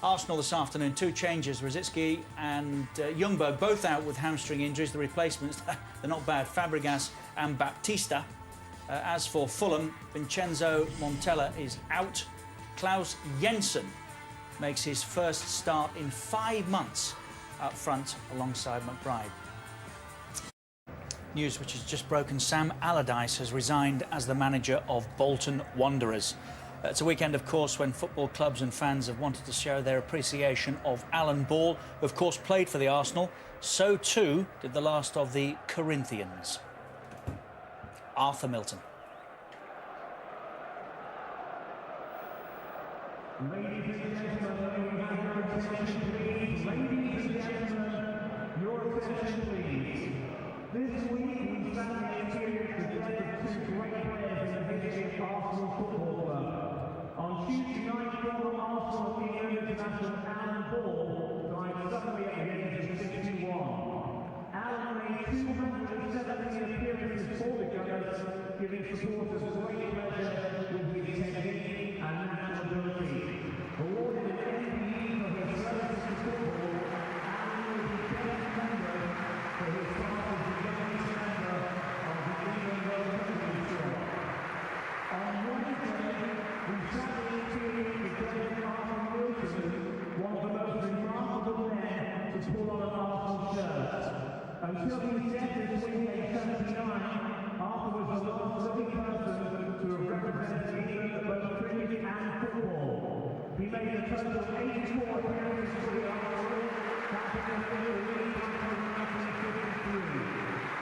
Arsenal this afternoon, 2 changes. Rosicky and Ljungberg both out with hamstring injuries. The replacements, they're not bad. Fabregas and Baptista. As for Fulham, Vincenzo Montella is out. Klaus Jensen makes his first start in 5 months up front alongside McBride. News which has just broken: Sam Allardyce has resigned as the manager of Bolton Wanderers. It's a weekend, of course, when football clubs and fans have wanted to show their appreciation of Alan Ball, who, of course, played for the Arsenal. So, too, did the last of the Corinthians. Arthur Milton. Ladies and gentlemen, we have your attention, please. Ladies and gentlemen, your attention, please. This week, we sadly experienced the death of 2 great players in the history of Arsenal Football Club. On Tuesday night, former Arsenal England international Alan Ball died suddenly at the age of 61. Alan made 217 appearances for the Gunners, giving supporters great pleasure with his technique and natural ability. Awarded an MVP for his services to football, Alan will be best remembered for his part as the youngest member of the England World Rugby squad. On Wednesday, we sadly experienced the death of Arthur Milton, one of the most remarkable men to pull on an Arsenal shirt. Until his death this week at 79, Arthur was the last living person to have represented England at both cricket and football. He made a total of 84 appearances for the Arsenal, batting in the league until 1953.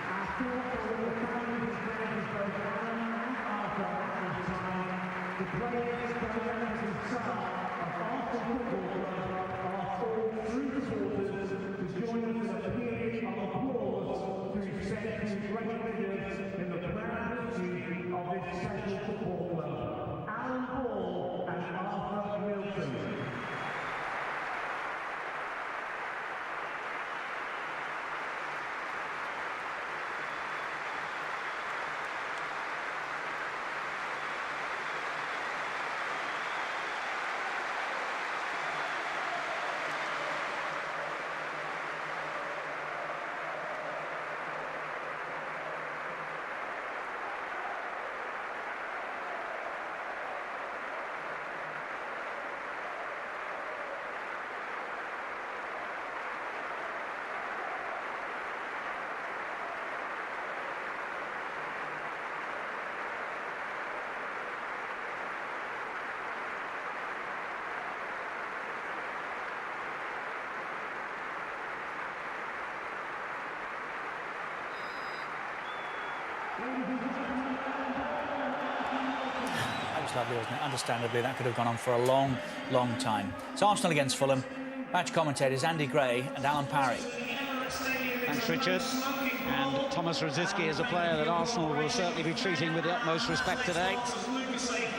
Our thoughts are with the families and friends of both Alan and Arthur at this time. The players, directors and staff of Arsenal Football Club are all through the supporters to join us in a period of applause to respect these great figures in the proud history of this special football club. Alan Ball and Arthur Milton. That was lovely, wasn't it? Understandably, that could have gone on for a long, long time. It's Arsenal against Fulham. Match commentators Andy Gray and Alan Parry. Thanks, Richard. And Thomas Rosicky is a player that Arsenal will certainly be treating with the utmost respect today.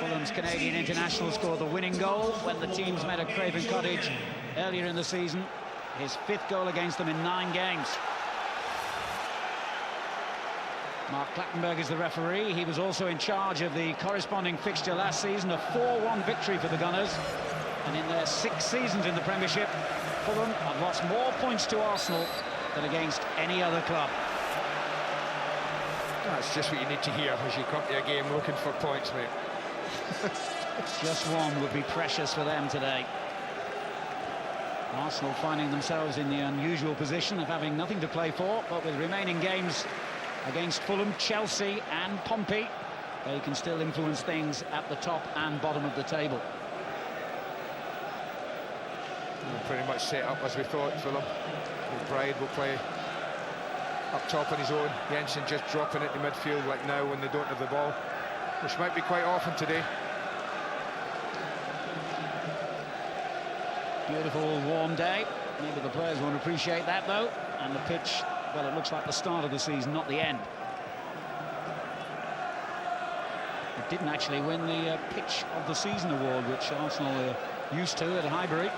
Fulham's Canadian international scored the winning goal when the teams met at Craven Cottage earlier in the season. His 5th goal against them in 9 games. Mark Clattenburg is the referee. He was also in charge of the corresponding fixture last season, a 4-1 victory for the Gunners. And in their 6 seasons in the Premiership, Fulham have lost more points to Arsenal than against any other club. That's just what you need to hear as you come to a game looking for points, mate. Just one would be precious for them today. Arsenal finding themselves in the unusual position of having nothing to play for, but with remaining games against Fulham, Chelsea and Pompey, they can still influence things at the top and bottom of the table. We're pretty much set up as we thought, Fulham. McBride will play up top on his own. Jensen just dropping it to midfield like now when they don't have the ball, which might be quite often today. Beautiful warm day. Maybe the players won't appreciate that though. And the pitch, well, it looks like the start of the season, not the end. It didn't actually win the Pitch of the Season award, which Arsenal are used to at Highbury.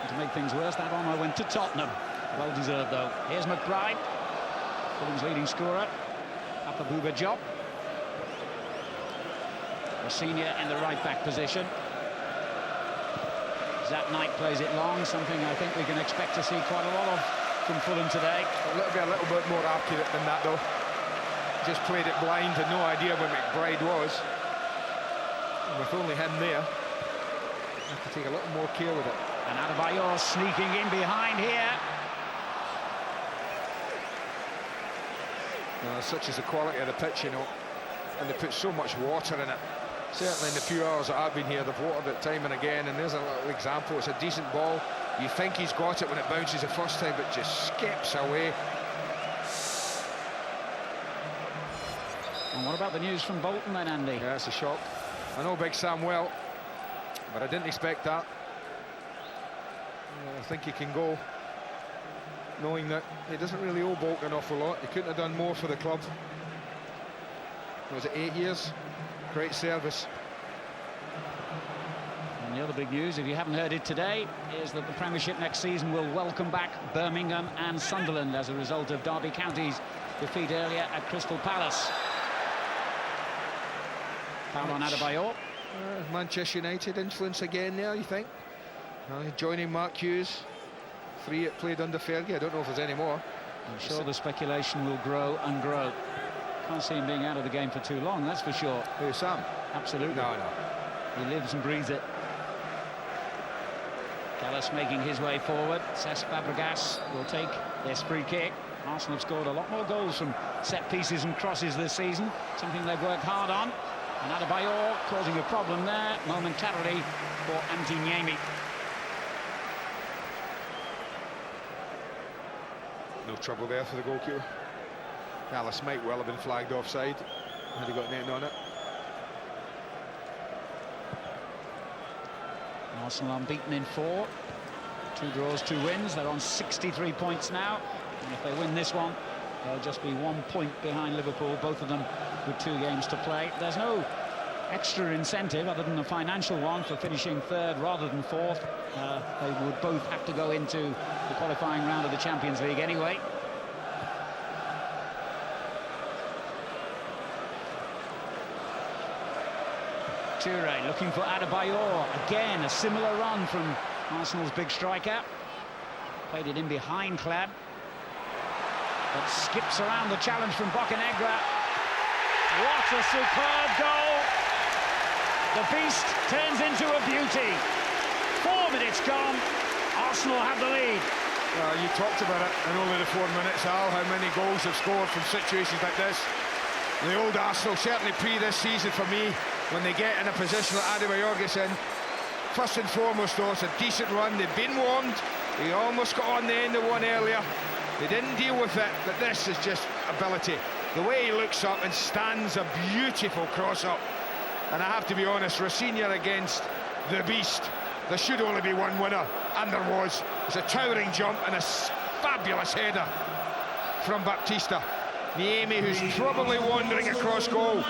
And to make things worse, that honour went to Tottenham. Well deserved though. Here's McBride, Fulham's leading scorer. Apabuba Diop. A senior in the right back position. Zach Knight plays it long, something I think we can expect to see quite a lot of from Fulham today. A little bit more accurate than that, though. Just played it blind, had no idea where McBride was. And with only him there, have to take a little more care with it. And Adebayor sneaking in behind here. Such is the quality of the pitch, you know, and they put so much water in it. Certainly in the few hours that I've been here, they've watered it time and again, and there's a little example. It's a decent ball. You think he's got it when it bounces the first time, but just skips away. And what about the news from Bolton then, Andy? Yeah, it's a shock. I know Big Sam well, but I didn't expect that. I think he can go, knowing that he doesn't really owe Bolton an awful lot. He couldn't have done more for the club. Was it 8 years? Great service. And the other big news, if you haven't heard it today, is that the Premiership next season will welcome back Birmingham and Sunderland as a result of Derby County's defeat earlier at Crystal Palace. Foul on Adebayor. Manchester United influence again there, you think? Joining Mark Hughes. 3 played under Fergie. I don't know if there's any more. I'm sure the speculation will grow and grow. Can't see him being out of the game for too long, that's for sure. Who, Sam? Absolutely. No. He lives and breathes it. Gallas making his way forward. Cesc Fabregas will take this free kick. Arsenal have scored a lot more goals from set pieces and crosses this season, something they've worked hard on. And Adebayor causing a problem there momentarily for Antti Niemi. No trouble there for the goalkeeper. Gallas might well have been flagged offside had he got anything on it. Arsenal unbeaten in 4. 2 draws, 2 wins. They're on 63 points now. And if they win this one, they'll just be 1 point behind Liverpool, both of them with 2 games to play. There's no extra incentive other than the financial one for finishing 3rd rather than 4th. They would both have to go into the qualifying round of the Champions League anyway. Toure looking for Adebayor. Again, a similar run from Arsenal's big striker. Played it in behind Clabb, but skips around the challenge from Bocanegra. What a superb goal! The beast turns into a beauty. 4 minutes gone. Arsenal have the lead. You talked about it in only the 4 minutes, Al, how many goals they've scored from situations like this. The old Arsenal, certainly pre this season for me, when they get in a position that Adebayor gets in, first and foremost though, it's a decent run. They've been warned. They almost got on the end of one earlier. They didn't deal with it, but this is just ability. The way he looks up and stands a beautiful cross-up. And I have to be honest, Rosinha against the beast. There should only be one winner, and there was. It's a towering jump and a fabulous header from Baptista. Niemi, who's probably wandering across goal,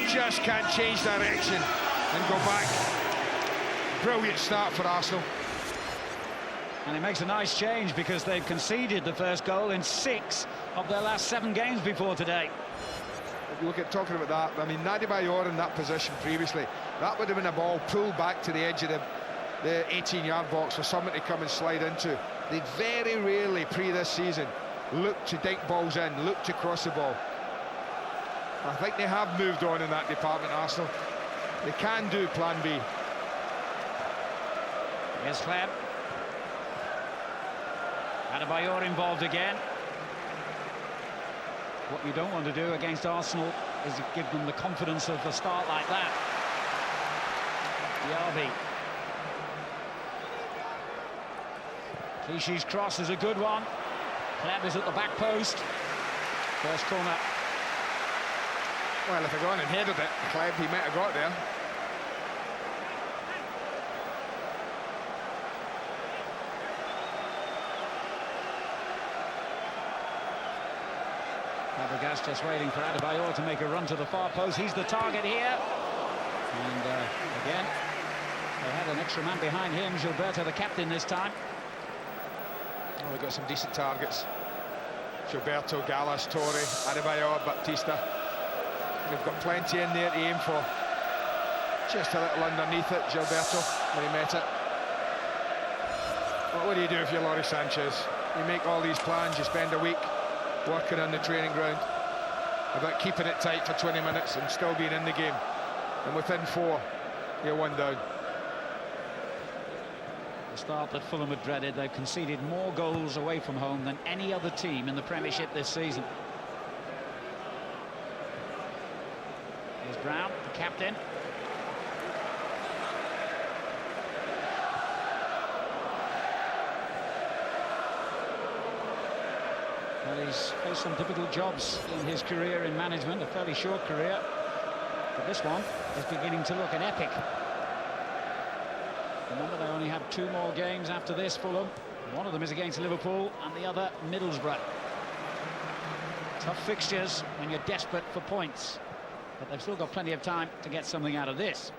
just can't change direction and go back. Brilliant start for Arsenal. And it makes a nice change because they've conceded the first goal in 6 of their last 7 games before today. If you look at talking about that, I mean, Adebayor in that position previously, that would have been a ball pulled back to the edge of the 18-yard box for someone to come and slide into. They very rarely pre this season look to dink balls in, look to cross the ball. I think they have moved on in that department, Arsenal. They can do plan B. Here's Clabb. Adebayor involved again. What you don't want to do against Arsenal is give them the confidence of a start like that. Diaby. Clichy's cross is a good one. Clabb is at the back post. First corner. Well, if he'd gone and headed it, Clabb, he might have got there. Fabregas just waiting for Adebayor to make a run to the far post. He's the target here. And again, they had an extra man behind him. Gilberto, the captain this time. Oh, they've got some decent targets. Gilberto, Gallas, Torre, Adebayor, Baptista. They've got plenty in there to aim for. Just a little underneath it, Gilberto, when he met it. Well, what do you do if you're Lawrie Sanchez? You make all these plans, you spend a week working on the training ground about keeping it tight for 20 minutes and still being in the game. And within 4, you're 1 down. The start that Fulham had dreaded. They've conceded more goals away from home than any other team in the Premiership this season. Here's Brown, the captain. Well, he's faced some difficult jobs in his career in management, a fairly short career. But this one is beginning to look an epic. Remember, they only have 2 more games after this, Fulham. One of them is against Liverpool and the other Middlesbrough. Tough fixtures when you're desperate for points. But they've still got plenty of time to get something out of this.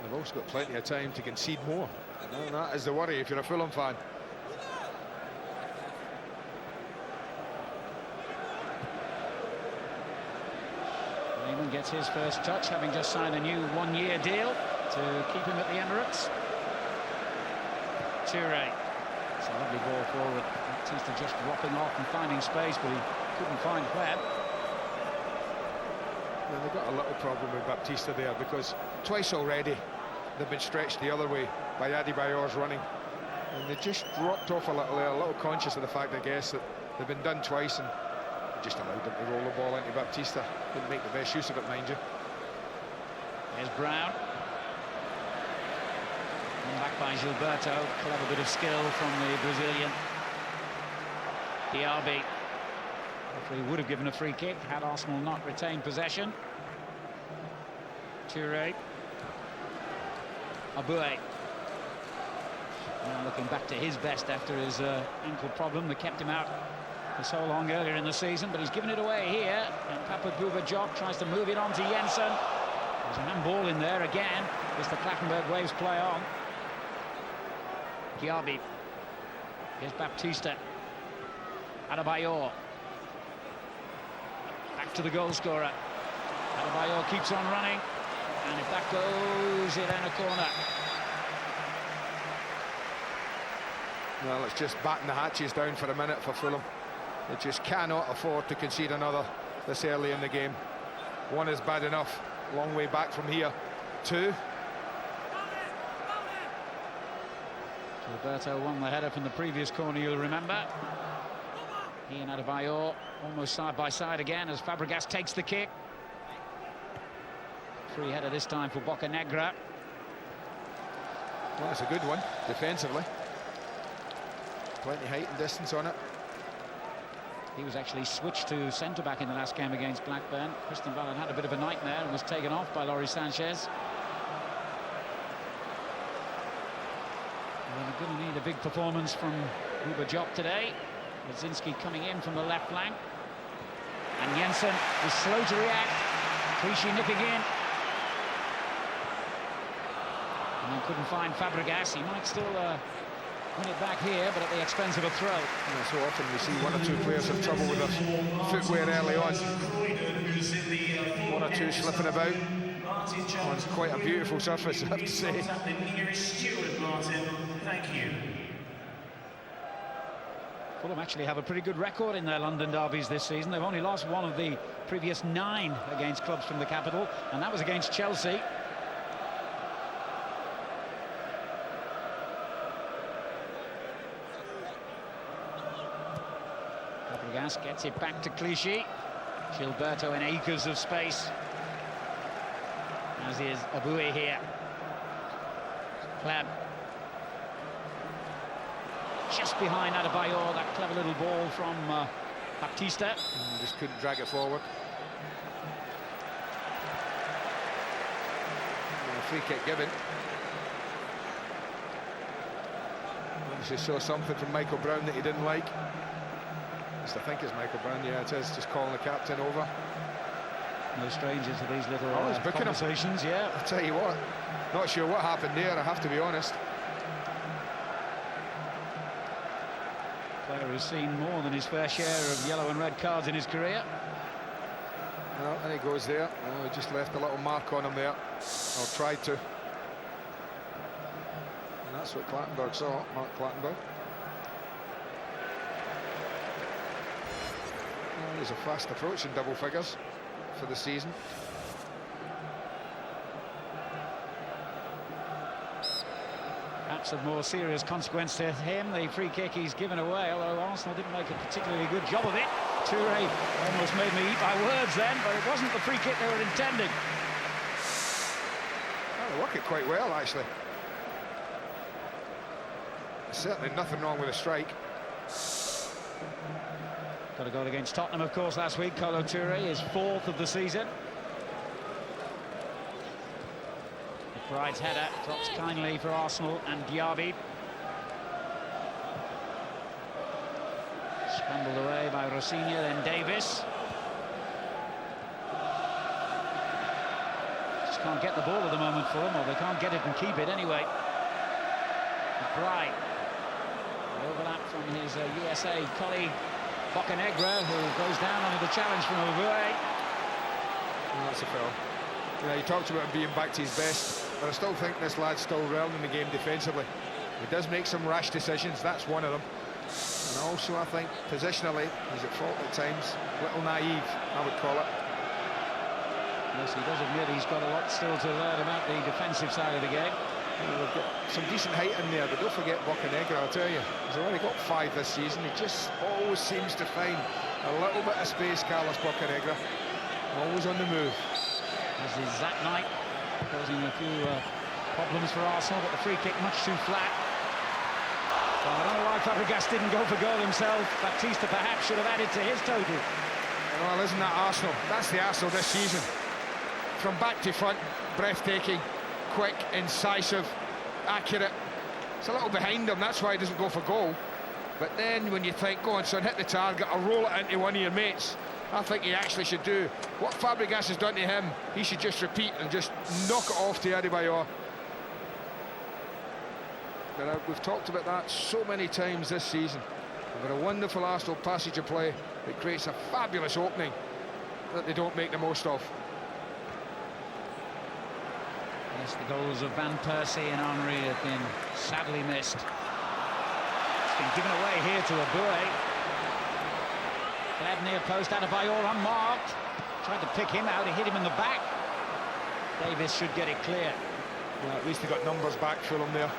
They've also got plenty of time to concede more. And that is the worry if you're a Fulham fan. Raymond gets his first touch, having just signed a new 1-year deal to keep him at the Emirates. Toure. It's a lovely ball forward. Baptista just dropping off and finding space, but he couldn't find Webb. Now, they've got a little problem with Baptista there, because twice already they've been stretched the other way by Adebayor's running. And they just dropped off a little conscious of the fact, I guess, that they've been done twice and just allowed them to roll the ball into Baptista. Didn't make the best use of it, mind you. Here's Brown. And back by Gilberto. Clever bit of skill from the Brazilian. Diaby. Referee would have given a free kick had Arsenal not retained possession. Toure. Aboué. Now looking back to his best after his ankle problem that kept him out for so long earlier in the season, but he's given it away here, and Papa Buildup tries to move it on to Jensen. There's a handball in there again. Mr. Plattenberg waves play on. Diaby. Here's Baptista. Adebayor. Back to the goal scorer. Adebayor keeps on running, and if that goes in a corner. Well, it's just batting the hatches down for a minute for Fulham. They just cannot afford to concede another this early in the game. 1 is bad enough, long way back from here. 2. Gilberto won the header from the previous corner, you'll remember. He and Adebayor almost side by side again as Fabregas takes the kick. Free header this time for Bocanegra. Well, it's a good one, defensively. Plenty height and distance on it. He was actually switched to centre-back in the last game against Blackburn. Kristen Vallon had a bit of a nightmare and was taken off by Lawrie Sanchez. Well, they're going to need a big performance from Buildup today. Brzezinski coming in from the left flank. And Jensen is slow to react. Clichy nipping in. And then couldn't find Fabregas. He might still win it back here, but at the expense of a throw. Yeah, so often we see 1 or 2 players have trouble with their footwear early on. 1 or 2 slipping about on quite a beautiful surface, I have to say. Fulham actually have a pretty good record in their London derbies this season. They've only lost 1 of the previous 9 against clubs from the capital, and that was against Chelsea. Fabregas gets it back to Clichy. Gilberto in acres of space, as is Aboué here. Pleb. Just behind Adebayor, that clever little ball from Baptista. Just couldn't drag it forward. And a free kick given. Obviously saw something from Michael Brown that he didn't like. I think it's Michael Brown, yeah, it is, just calling the captain over. No stranger to these little conversations, yeah. I'll tell you what, not sure what happened there, I have to be honest. Player who's seen more than his fair share of yellow and red cards in his career. Well, and he goes there. Oh, he just left a little mark on him there, or tried to. And That's what Clattenburg saw, Mark Clattenburg. Well, he's a fast approach in double figures for the season. Perhaps of more serious consequence to him, the free kick he's given away, although Arsenal didn't make a particularly good job of it. Toure almost made me eat my words then, but it wasn't the free kick they were intending. Well, they work it quite well, actually. There's certainly nothing wrong with a strike. Got a goal against Tottenham, of course, last week. Kolo Toure is 4th of the season. McBride's header drops kindly for Arsenal and Diaby. Scrambled away by Rosinha, then Davis. Just can't get the ball at the moment for them, or they can't get it and keep it anyway. McBride. Overlap from his USA colleague Bocanegra, who goes down under the challenge from Obue. Well, that's a foul. You know, he talked about him being back to his best, but I still think this lad's still relevant in the game defensively. He does make some rash decisions, that's one of them. And also, I think, positionally, he's at fault at times. A little naive, I would call it. Yes, he does admit he's got a lot still to learn about the defensive side of the game. Well, we've got some decent height in there, but don't forget Bocanegra, I'll tell you. He's already got 5 this season. He just always seems to find a little bit of space, Carlos Bocanegra. Always on the move. This is that night, causing a few problems for Arsenal, but the free kick much too flat. Well, I don't know why Fabregas didn't go for goal himself. Baptista perhaps should have added to his total. Well, isn't that Arsenal? That's the Arsenal this season. From back to front, breathtaking, quick, incisive, accurate. It's a little behind him, that's why he doesn't go for goal. But then when you think, go on son, hit the target or roll it into one of your mates, I think he actually should do what Fabregas has done to him. He should just repeat and just knock it off to Adebayor. But we've talked about that so many times this season. We've got a wonderful Arsenal passage of play that creates a fabulous opening that they don't make the most of. Yes, the goals of Van Persie and Henry have been sadly missed. It's been given away here to Obue. Glad near post, Adebayor unmarked. Tried to pick him out, he hit him in the back. Davis should get it clear. Well, at least he got numbers back for him there.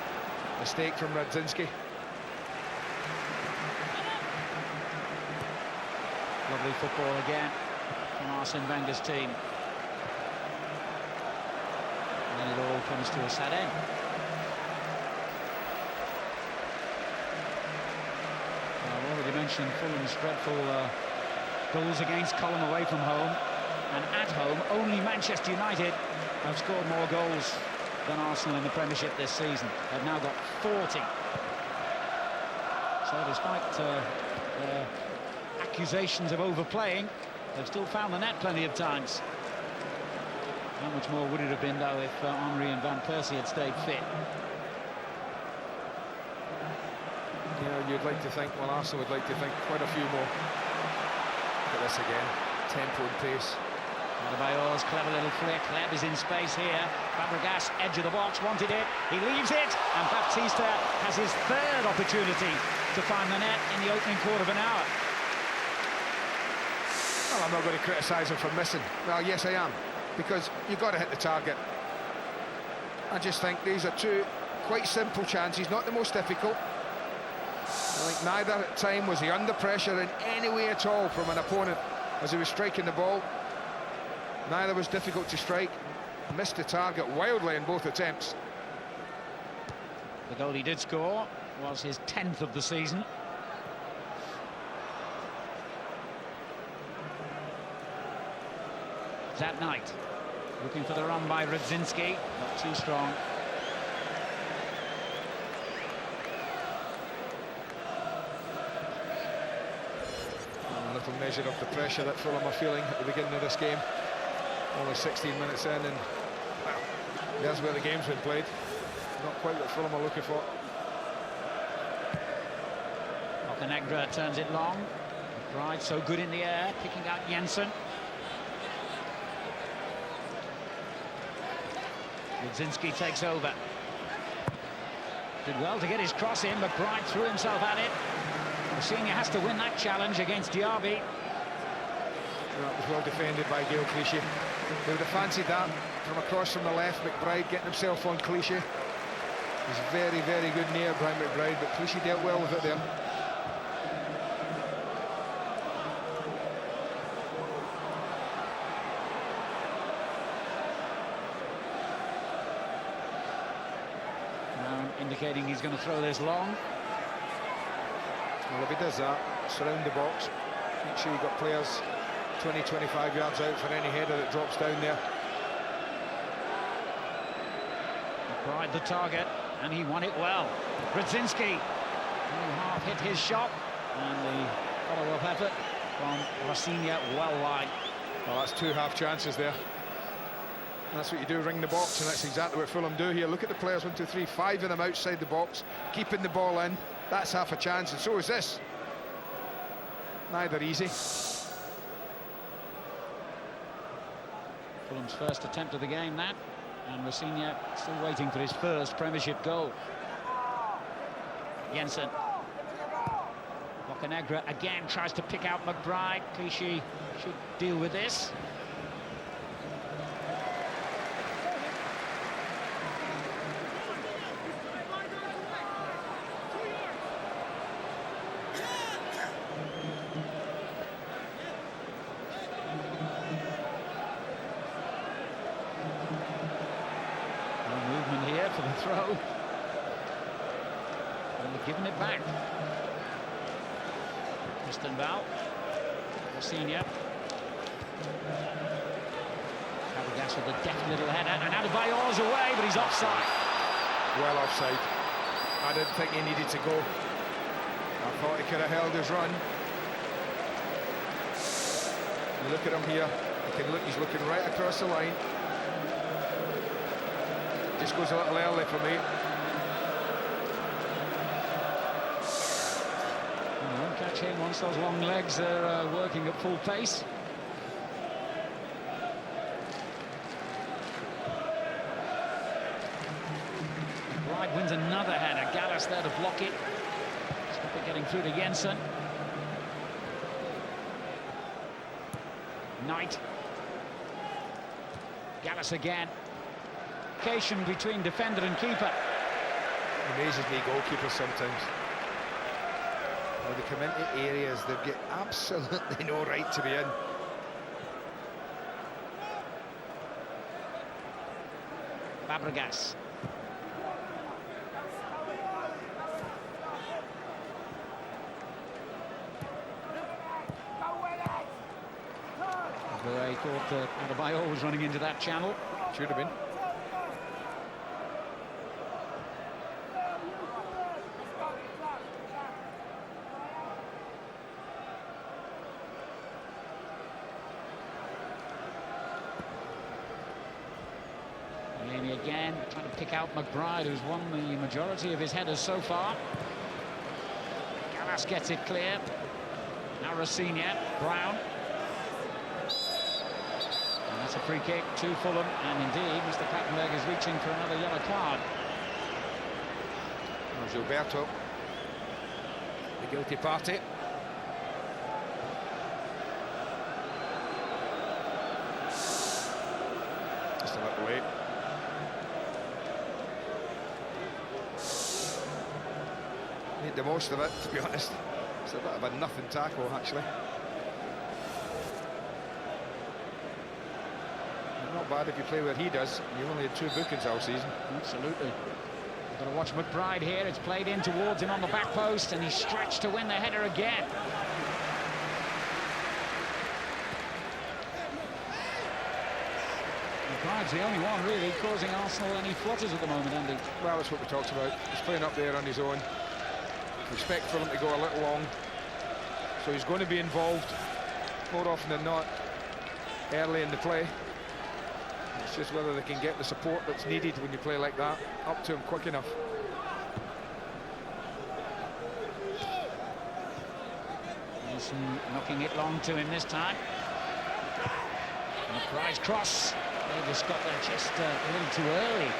Mistake from Radzinski. Lovely football again from Arsene Wenger's team. And then it all comes to a sad end. I've already mentioned Fulham's dreadful goals against Fulham away from home. And at home, only Manchester United have scored more goals than Arsenal in the Premiership this season. They've now got 40. So despite accusations of overplaying, they've still found the net plenty of times. How much more would it have been, though, if Henry and Van Persie had stayed fit? Yeah, you'd like to think, well, Arsenal would like to think quite a few more. Look at this again, tempo and pace. Adebayor's clever little flick. Leb is in space here. Fabregas, edge of the box, wanted it. He leaves it, and Baptista has his 3rd opportunity to find the net in the opening quarter of an hour. Well, I'm not going to criticise him for missing. Well, yes, I am, because you've got to hit the target. I just think these are 2 quite simple chances, not the most difficult. I think neither time was he under pressure in any way at all from an opponent as he was striking the ball. Neither was difficult to strike. Missed the target wildly in both attempts. The goal he did score was his 10th of the season. That night, looking for the run by Radzinski, not too strong. A little measure of the pressure that Fulham are feeling at the beginning of this game. Only 16 minutes in, and well, that's where the game's been played. Not quite what Fulham are looking for. Bocanegra turns it long. McBride so good in the air, picking out Jensen. Radzinski takes over. Did well to get his cross in, McBride threw himself at it. Senior has to win that challenge against Diaby. That was well defended by Gael Clichy. They would have fancied that from across from the left. McBride getting himself on Clichy. He's very, very good near Brian McBride, but Clichy dealt well with it there. Now indicating he's going to throw this long. Well, if he does that, surround the box. Make sure you've got players 20-25 yards out for any header that drops down there. McBride the target, and he won it well. Brzezinski, who half hit his shot, and the follow-up effort from Rosinia well wide. Well, that's 2 half chances there. That's what you do, ring the box, and that's exactly what Fulham do here. Look at the players, 1, 2, 3, 5 of them outside the box, keeping the ball in. That's half a chance, and so is this. Neither easy. Fulham's first attempt of the game, that. And Rosinia still waiting for his first Premiership goal. Jensen. Bocanegra again tries to pick out McBride. Clichy should deal with this. For the throw, and they're giving it back. Kristen Val, senior. Fabregas with a deft little header, and Adebayor's away, but he's offside. Well offside. I didn't think he needed to go. I thought he could have held his run. You look at him here. He's looking right across the line. Just goes a little early for me. You won't catch him once those long legs are working at full pace. McBride wins another header. Gallas there to block it. Stop it getting through to Jensen. Knight. Gallas again. Between defender and keeper. Amazes me, goalkeepers sometimes. When they come into areas they've got absolutely no right to be in. Fabregas. I thought Adebayor was running into that channel. Should have been. Again, trying to pick out McBride, who's won the majority of his headers so far. Gallas gets it clear. Now Rosinia, Brown. And that's a free kick to Fulham, and indeed, Mr. Plattenberg is reaching for another yellow card. There's Alberto, the guilty party. Just a little late. Made the most of it, to be honest. It's a bit of a nothing tackle, actually. Not bad if you play where he does. You only had 2 bookings all season. Absolutely. You've got to watch McBride here. It's played in towards him on the back post, and he's stretched to win the header again. McBride's the only one really causing Arsenal any flutters at the moment, Andy. Well, that's what we talked about. He's playing up there on his own. Respect for him to go a little long. So he's going to be involved more often than not early in the play. It's just whether they can get the support that's needed when you play like that up to him quick enough. Wilson knocking it long to him this time. McBride's cross. They just got there just a little too early.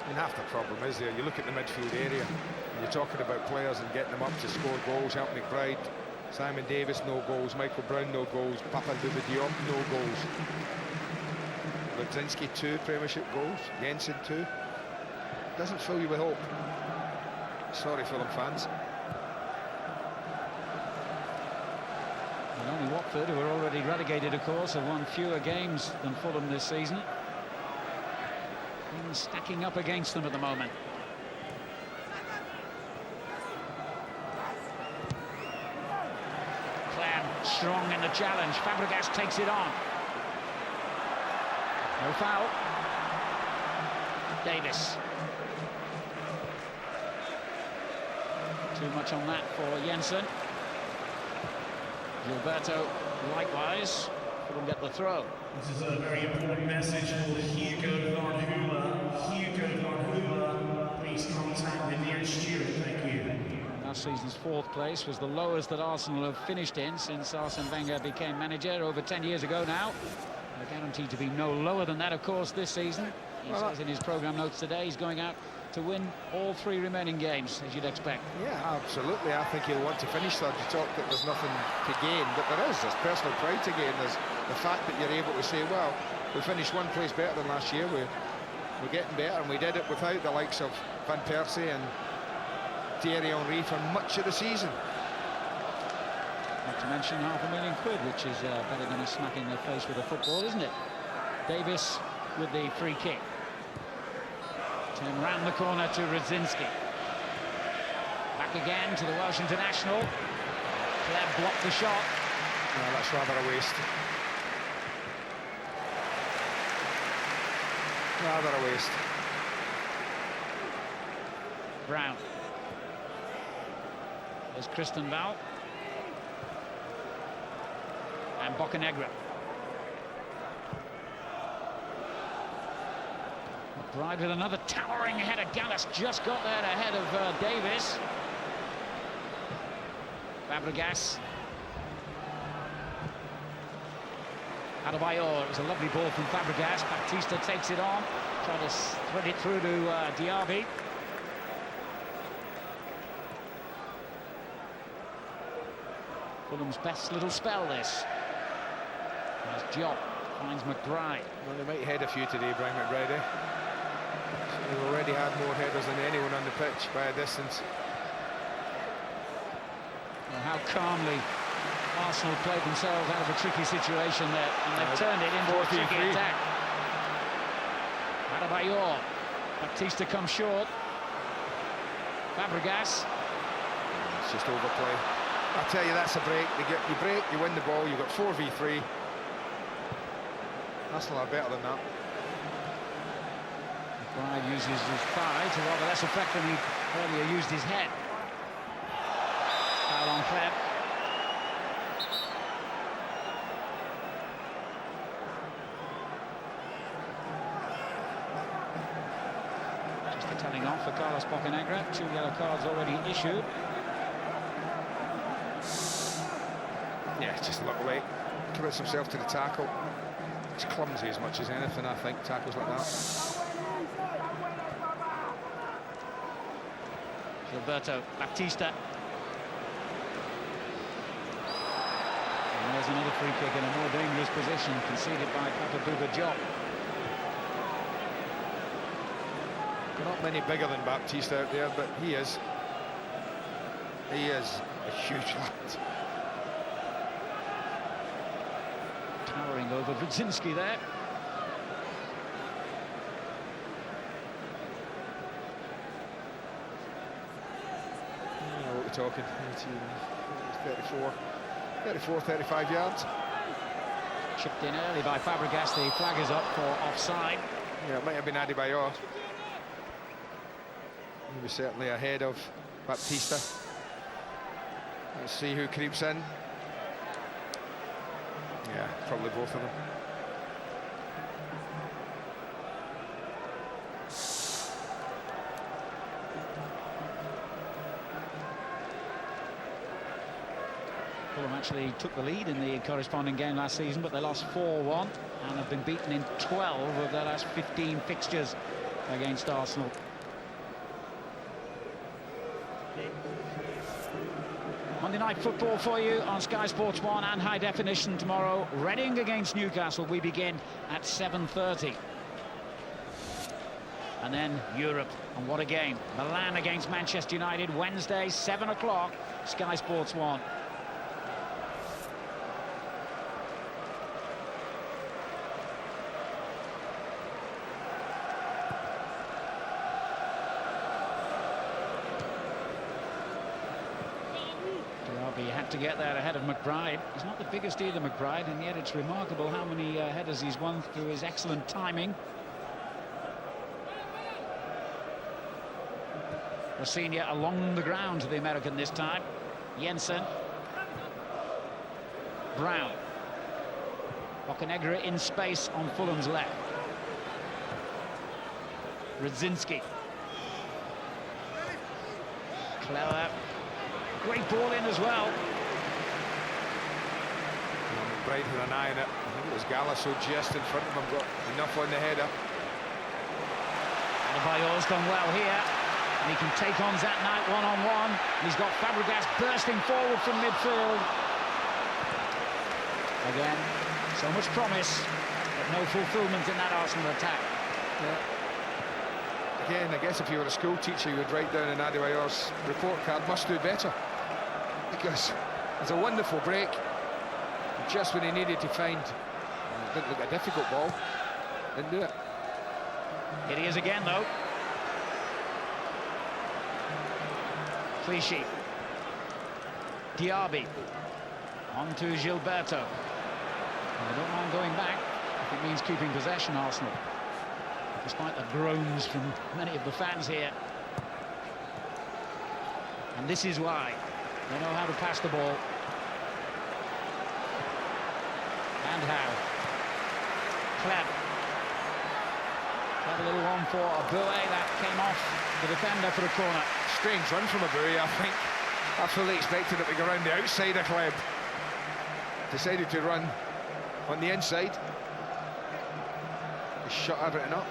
I mean, half the problem is there. You look at the midfield area, and you're talking about players and getting them up to score goals. Help McBride, Simon Davis, no goals. Michael Brown, no goals. Papa Diop, no goals. Rudzinski, 2 Premiership goals. Jensen, 2. Doesn't fill you with hope. Sorry, Fulham fans. And only Watford, who are already relegated, of course, have won fewer games than Fulham this season. And stacking up against them at the moment. Clem strong in the challenge. Fabregas takes it on. No foul. Davis. Too much on that for Jensen. Gilberto likewise. Couldn't get the throw. This is a very important message for Hugo Van Hooler. Hugo Van Hooler, please contact the nearest steward. Thank you. Last season's 4th place was the lowest that Arsenal have finished in since Arsene Wenger became manager over 10 years ago now. They're guaranteed to be no lower than that, of course, this season. He says in his programme notes today he's going out to win all 3 remaining games, as you'd expect. Yeah, absolutely. I think he'll want to finish third. You talk that there's nothing to gain, but there is. There's personal pride to gain. There's the fact that you're able to say, well, we finished 1 place better than last year. We're getting better, and we did it without the likes of Van Persie and Thierry Henry for much of the season. Not to mention £500,000, which is better than a smack in the face with a football, isn't it? Davis with the free kick. Turn round the corner to Rudzinski. Back again to the Welsh international. Kleb blocked the shot. No, that's rather a waste. Rather a waste. Brown. There's Christenval. And Bocanegra. McBride with another towering header. Gallas just got there ahead of Davis. Fabregas. Adebayor. It was a lovely ball from Fabregas. Baptista takes it on. Trying to thread it through to Diaby. Fulham's best little spell, this. As Job finds McBride. Well, they might head a few today, Brian McBride, eh? They've already had more headers than anyone on the pitch by a distance. Well, how calmly Arsenal played themselves out of a tricky situation there, and they've turned it into a tricky attack. Adebayor. Baptista comes short. Fabregas. It's just overplay. I tell you, that's a break. You break, you win the ball, you've got 4v3. Arsenal are better than that. McBride uses his thigh to rather less effect than he earlier used his head. Foul on Kleb. Just a telling off for Carlos Bocanegra. 2 yellow cards already issued. Yeah, just a little late. Commits himself to the tackle. It's clumsy as much as anything, I think, tackles like that. Gilberto, Baptista. And there's another free kick in a more dangerous position, conceded by Papa Diop. Not many bigger than Baptista out there, but he is. He is a huge lad. Towering over Rudzinski there. What we're talking, 34, 35 yards. Chipped in early by Fabregas. The flag is up for offside. Yeah, it might have been Adebayor. He was certainly ahead of Baptista. Let's see who creeps in. Yeah, probably both of them. Fulham actually took the lead in the corresponding game last season, but they lost 4-1 and have been beaten in 12 of their last 15 fixtures against Arsenal. Monday Night Football for you on Sky Sports 1 and high definition tomorrow. Reading against Newcastle. We begin at 7:30. And then Europe, and what a game. Milan against Manchester United, Wednesday, 7 o'clock, Sky Sports 1. He had to get there ahead of McBride. He's not the biggest either, McBride, and yet it's remarkable how many headers he's won through his excellent timing. The senior along the ground to the American this time. Jensen. Brown. Bocanegra in space on Fulham's left. Radzinski. Clever. Great ball in as well. Bright with an eye on it. I think it was Galasso just in front of him, got enough on the header. And Bayor's done well here. And he can take on Zat Knight one-on-one. He's got Fabregas bursting forward from midfield. Again, so much promise, but no fulfilment in that Arsenal attack. Yeah. Again, I guess if you were a school teacher, you would write down in Adebayor's report card, must do better. Because it's a wonderful break. Just when he needed to find, didn't look a difficult ball, didn't do it. Here he is again, though. Clichy. Diaby. On to Gilberto. I don't mind going back if it means keeping possession, Arsenal. Despite the groans from many of the fans here. And this is why. They know how to pass the ball. And how. Kleb. Had a little one for Aboué. That came off the defender for a corner. Strange run from Aboué, I think. I fully expected it to go around the outside of Kleb. Decided to run on the inside. He shut everything up.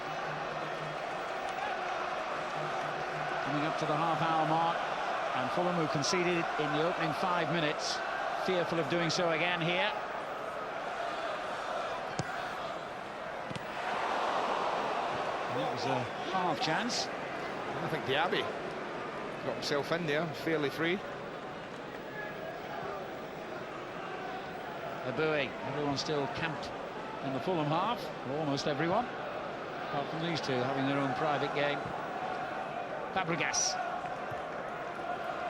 Coming up to the half-hour mark, and Fulham, who conceded in the opening 5 minutes, fearful of doing so again here. And that was a half chance. I think Diaby got himself in there, fairly free. Aboué, everyone still camped in the Fulham half, or almost everyone, apart from these two having their own private game. Fabregas.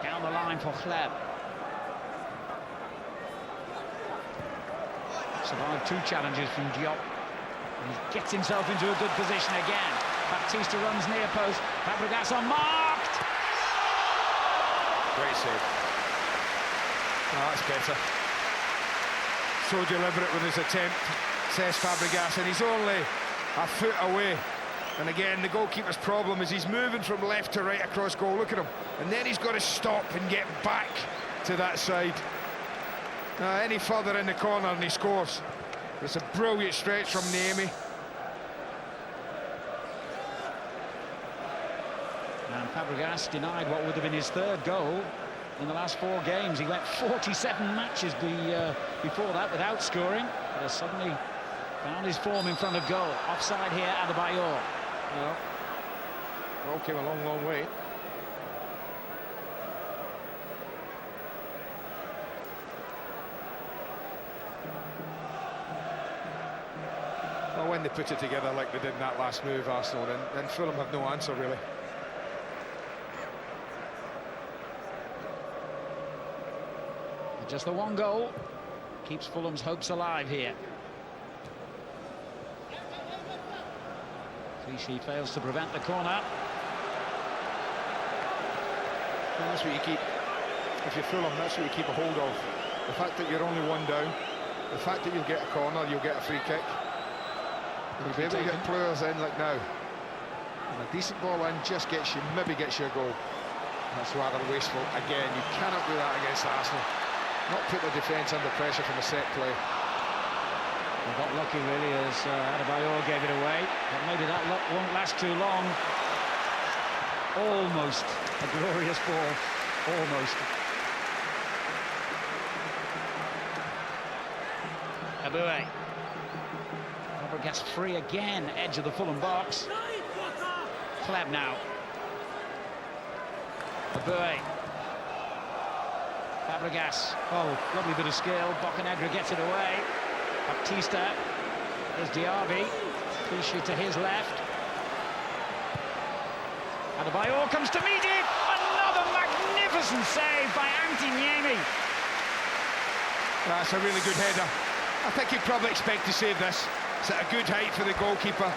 Down the line for Kleb. Survived 2 challenges from Diop. And he gets himself into a good position again. Baptista runs near post. Fabregas unmarked. Great save. Oh, that's better. So deliberate with his attempt, says Fabregas, and he's only a foot away. And again, the goalkeeper's problem is he's moving from left to right across goal. Look at him. And then he's got to stop and get back to that side. Any further in the corner and he scores. It's a brilliant stretch from Niemi. And Fabregas denied what would have been his 3rd goal in the last 4 games. He went 47 matches before that without scoring. But has suddenly found his form in front of goal. Offside here, Adebayor. Well, all came a long, long way. Well, when they put it together like they did in that last move, Arsenal, then Fulham have no answer, really. Just the 1 goal keeps Fulham's hopes alive here. Clichy fails to prevent the corner. And that's what you keep, if you're Fulham, that's what you keep a hold of. The fact that you're only 1 down, the fact that you'll get a corner, you'll get a free kick. You'll be able to get players in like now. And a decent ball in just gets you, maybe gets you a goal. That's rather wasteful. Again, you cannot do that against Arsenal. Not put the defence under pressure from a set play. They got lucky, really, as Adebayor gave it away. But maybe that luck won't last too long. Almost a glorious ball. Almost. Aboué. Robert gets free again, edge of the Fulham box. Kleb now. Aboué. Fabregas. Oh, lovely bit of skill. Bocanegra gets it away. Baptista. There's Diaby. Clichy to his left. Adebayor comes to meet it. Another magnificent save by Antiniemi. That's a really good header. I think he'd probably expect to save this. It's at a good height for the goalkeeper.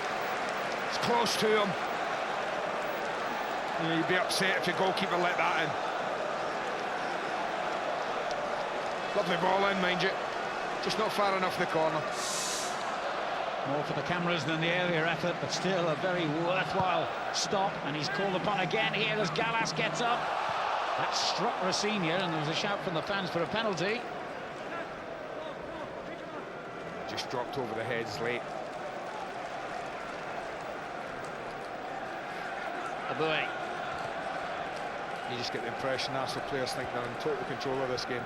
It's close to him. You know, you'd be upset if your goalkeeper let that in. Lovely ball in, mind you. Just not far enough the corner. More for the cameras than the earlier effort, but still a very worthwhile stop. And he's called upon again here as Gallas gets up. That struck Racine, and there was a shout from the fans for a penalty. Just dropped over the heads late. Aboué. You just get the impression Arsenal players think they're in total control of this game.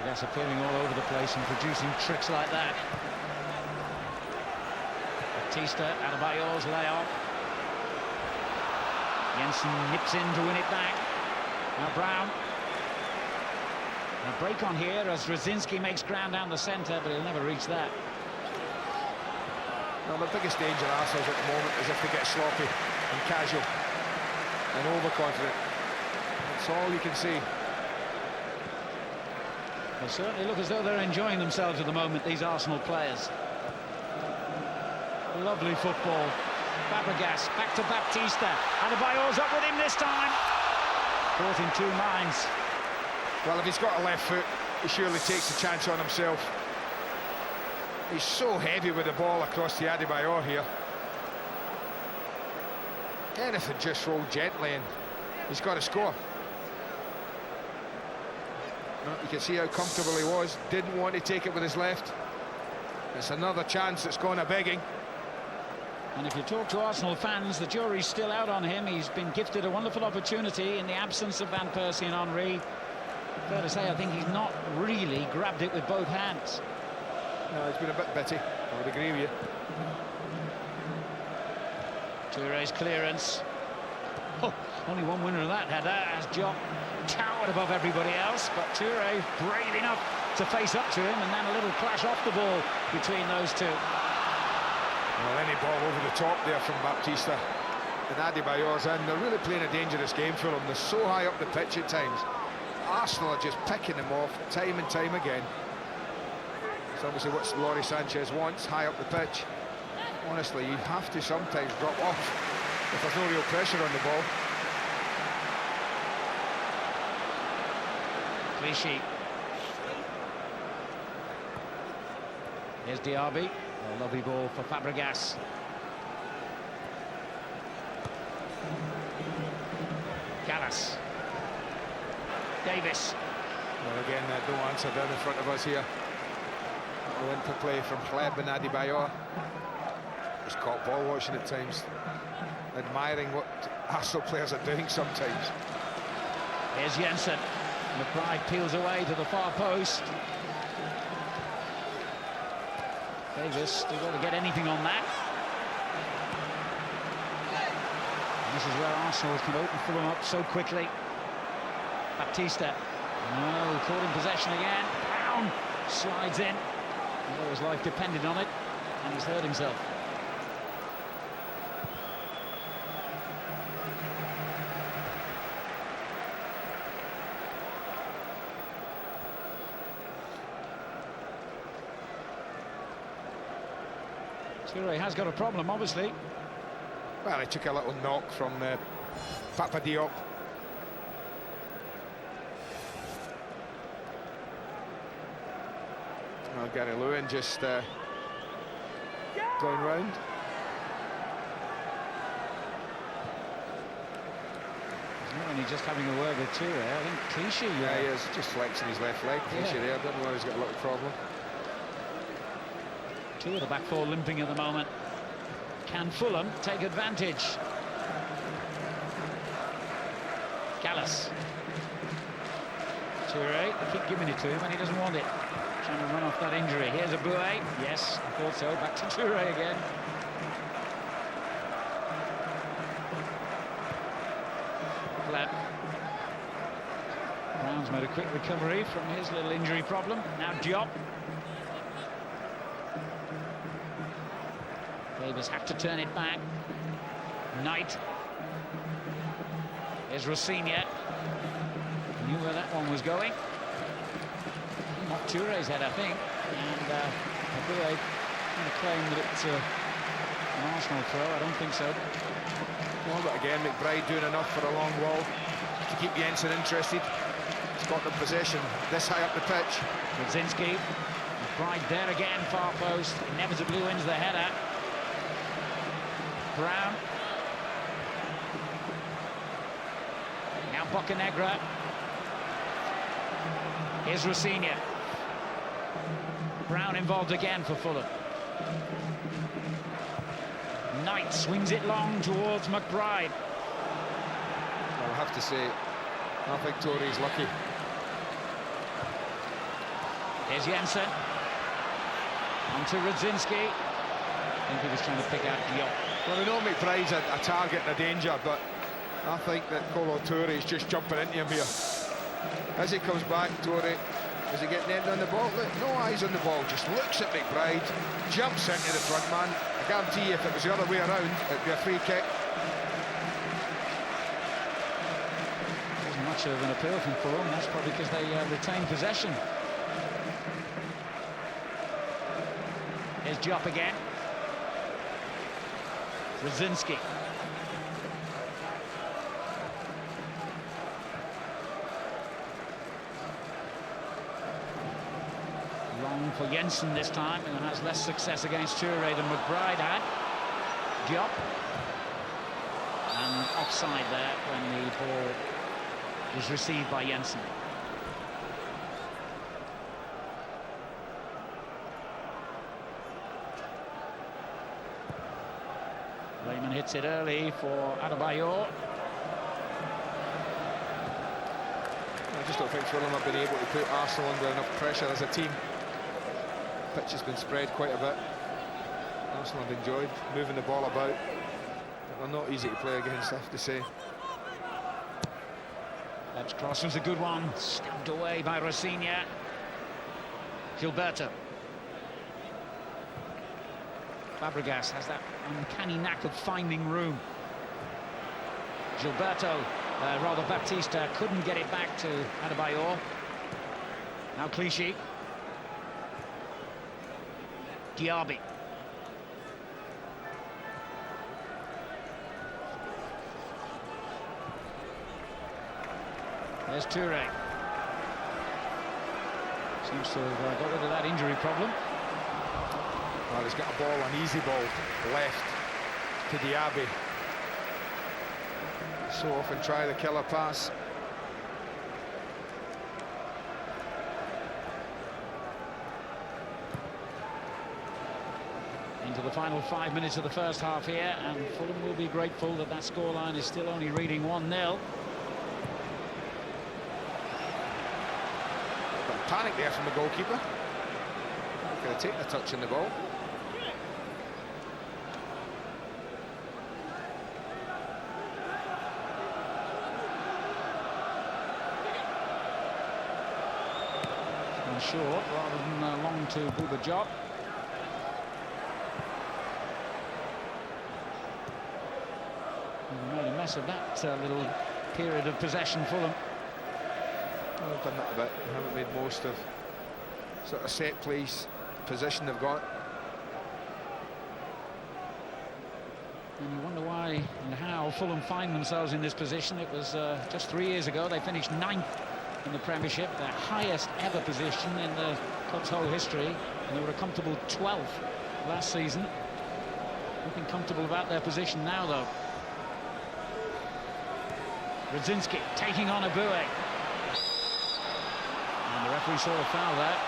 That's appearing all over the place and producing tricks like that. Baptista, Adebayor's layoff. Jensen nips in to win it back. Now Brown. A break on here as Rosiński makes ground down the centre, but he'll never reach that. Well, the biggest danger Arsenal's at the moment is if they get sloppy and casual and overconfident. That's all you can see. They certainly look as though they're enjoying themselves at the moment, these Arsenal players. Lovely football. Fabregas back to Baptista. Adebayor's up with him this time. Caught in two minds. Well, if he's got a left foot, he surely takes a chance on himself. He's so heavy with the ball across the Adebayor here. Anything just rolled gently and he's got to score. You can see how comfortable he was. Didn't want to take it with his left. It's another chance that's gone a-begging. And if you talk to Arsenal fans, the jury's still out on him. He's been gifted a wonderful opportunity in the absence of Van Persie and Henry. Fair to say, I think he's not really grabbed it with both hands. No, he's been a bit bitty. I would agree with you. Touré's clearance. Oh, only one winner of that header as Jock towered above everybody else, but Touré brave enough to face up to him, and then a little clash off the ball between those two. Well, any ball over the top there from Baptista. And Adebayor's in. They're really playing a dangerous game for them. They're so high up the pitch at times. Arsenal are just picking them off time and time again. It's obviously what Lawrie Sanchez wants, high up the pitch. Honestly, you have to sometimes drop off if there's no real pressure on the ball. Clichy. Here's Diaby. A lovely ball for Fabregas. Gallas. Davis. Well, again, no answer down in front of us here. A win for play from Kleb and Adebayor. Just caught ball watching at times, admiring what Arsenal players are doing sometimes. Here's Jensen. McBride peels away to the far post. Davis still got to get anything on that. And this is where Arsenal can open Fulham up so quickly. Baptista. No, caught in possession again. Brown slides in. Although his life depended on it, and he's hurt himself. Touré has got a problem, obviously. Well, he took a little knock from Papa Diop. Well, Gary Lewin just going round. Only just having a word with Toure. I think Clichy. Yeah, he is just flexing his left leg. Clichy there. I don't know why he's got a little problem. Two of the back four limping at the moment. Can Fulham take advantage? Callas. Toure, they keep giving it to him and he doesn't want it. Trying to run off that injury. Here's a Bouet. Yes, I thought so. Back to Toure again. Brown's made a quick recovery from his little injury problem. Now Diop. Davis had to turn it back. Knight. Here's Rossignol. Knew where that one was going. Not Toure's head, I think. And Bouet going to claim that it's an Arsenal throw. I don't think so. Well, but again, McBride doing enough for a long wall to keep Jensen interested. He's got the possession this high up the pitch. Rudzinski. McBride there again, far post. Inevitably wins the header. Brown. Now Bocanegra. Here's Rossignol. Brown involved again for Fulham. Knight swings it long towards McBride. I'll have to say, I think Touré lucky. Here's Jensen. On to Rudzinski. I think he was trying to pick out Diop. Well, we know McBride's a target and a danger, but I think that Kolo Touré is just jumping into him here. As he comes back, Touré, is he getting end on the ball? Look, no eyes on the ball, just looks at McBride, jumps into the front man. I guarantee you if it was the other way around, it'd be a free kick. Wasn't much of an appeal from Fulham. That's probably because they retained possession. Here's Diop again. Rudzinski. Long for Jensen this time, and has less success against Touré than McBride had. Diop. And offside there when the ball was received by Jensen. Lehmann hits it early for Adebayor. I just don't think Fulham have been able to put Arsenal under enough pressure as a team. The pitch has been spread quite a bit. Arsenal have enjoyed moving the ball about. They're not easy to play against, I have to say. That cross was a good one, stabbed away by Rossignol. Gilberto. Fabregas has that uncanny knack of finding room. Gilberto, rather Baptista, couldn't get it back to Adebayor. Now Clichy. Diaby. There's Touré. Seems to have got rid of that injury problem. Well, he's got a ball, an easy ball, left to Diaby. So often try the killer pass. Into the final 5 minutes of the first half here, and Fulham will be grateful that that scoreline is still only reading 1-0. Panic there from the goalkeeper. Going to take the touch in the ball. Gone short rather than long to buildup. Made a mess of that little period of possession, Fulham. I've done that a bit. Haven't made most of sort of set place position they've got. And you wonder why and how Fulham find themselves in this position. It was just 3 years ago they finished 9th in the Premiership, their highest ever position in the club's whole history, and they were a comfortable 12th last season. Looking comfortable about their position now, though. Brzezinski taking on Abue. And the referee saw a foul there.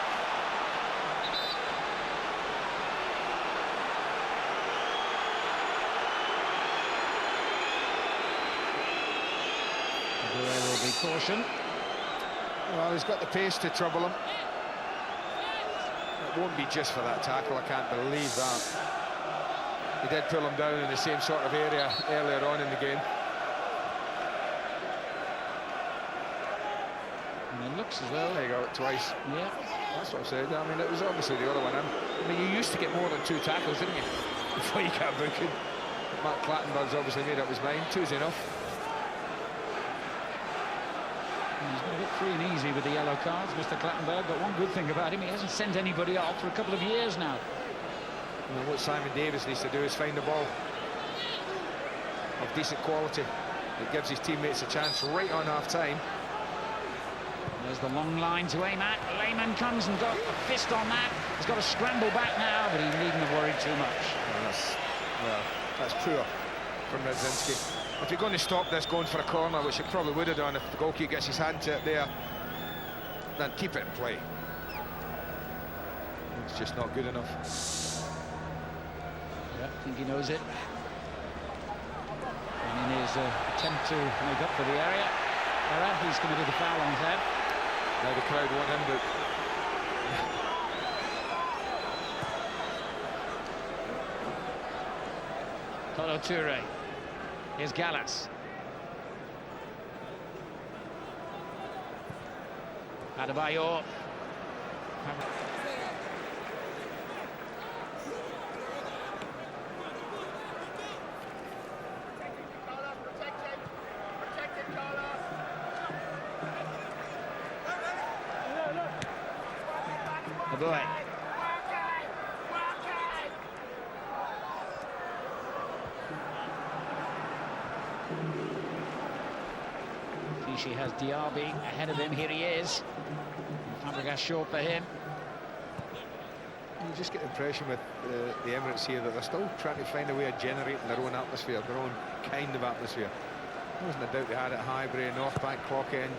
Abue will be cautioned. Well, he's got the pace to trouble him. It won't be just for that tackle, I can't believe that. He did pull him down in the same sort of area earlier on in the game. And it looks as though... There you go, twice. Yeah. That's what I said. I mean, it was obviously the other one in. I mean, you used to get more than 2 tackles, didn't you? Before you got booking. Matt Clattenburg's obviously made up his mind. 2's enough. He's been a bit free and easy with the yellow cards, Mr. Clattenburg, but one good thing about him, he hasn't sent anybody off for a couple of years now. Well, what Simon Davis needs to do is find the ball of decent quality that gives his teammates a chance right on half-time. There's the long line to aim at. Lehmann comes and got a fist on that. He's got to scramble back now, but he needn't have worried too much. Well, that's poor from Brzezinski. If you're going to stop this going for a corner, which it probably would have done if the goalkeeper gets his hand to it there, then keep it in play. It's just not good enough. Yeah, I think he knows it. And in his attempt to make up for the error, he's committed the foul on Zev. Now the crowd want him, but... Kolo Toure. Here's Gallas. Adebayor. Abue. She has Diaby ahead of him. Here he is. Fabregas short for him. You just get the impression with the Emirates here that they're still trying to find a way of generating their own atmosphere, their own kind of atmosphere. There wasn't a doubt they had it at Highbury, North Bank, Clock End.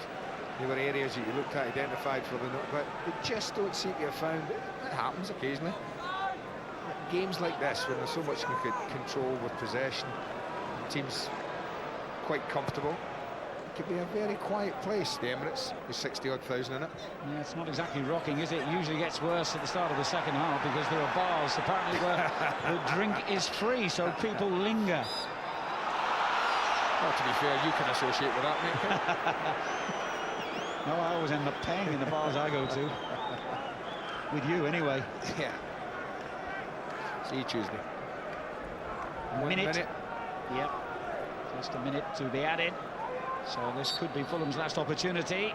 There were areas that you looked at, identified for the... But they just don't seem to have found... It happens occasionally. Games like this, when there's so much control with possession, the team's quite comfortable. Could be a very quiet place, the Emirates, with 60-odd thousand in it. Yeah, it's not exactly rocking, is it? It usually gets worse at the start of the second half because there are bars apparently where the drink is free, so people linger. Well, to be fair, you can associate with that, mate. No, I always end up paying in the bars I go to. With you, anyway. Yeah. See you Tuesday. Minute. Yep. Just a minute to be added. So this could be Fulham's last opportunity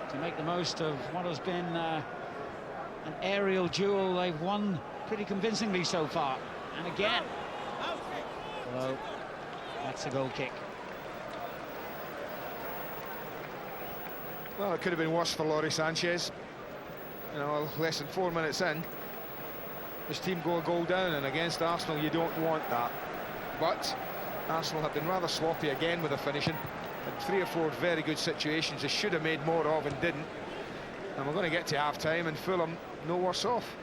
to make the most of what has been an aerial duel they've won pretty convincingly so far. And again, well, that's a goal kick. Well, it could have been worse for Lawrie Sanchez. You know, less than 4 minutes in, his team go a goal down, and against Arsenal you don't want that. But Arsenal have been rather sloppy again with the finishing. And 3 or 4 very good situations they should have made more of and didn't. And we're going to get to half-time and Fulham no worse off.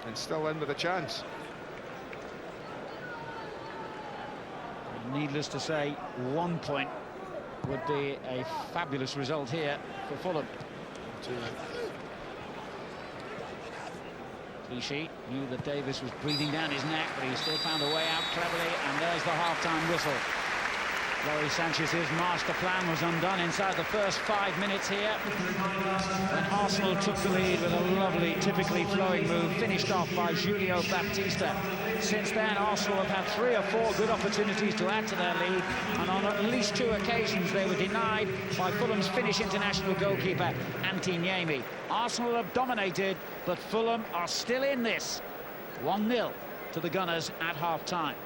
And still in with a chance. Needless to say, 1 point would be a fabulous result here for Fulham. Clichy knew that Davis was breathing down his neck, but he still found a way out cleverly, and there's the half-time whistle. Lawrie Sanchez's master plan was undone inside the first 5 minutes here, when Arsenal took the lead with a lovely, typically flowing move, finished off by Julio Baptista. Since then, Arsenal have had 3 or 4 good opportunities to add to their lead, and on at least 2 occasions they were denied by Fulham's Finnish international goalkeeper, Antti Niemi. Arsenal have dominated, but Fulham are still in this. 1-0 to the Gunners at half-time.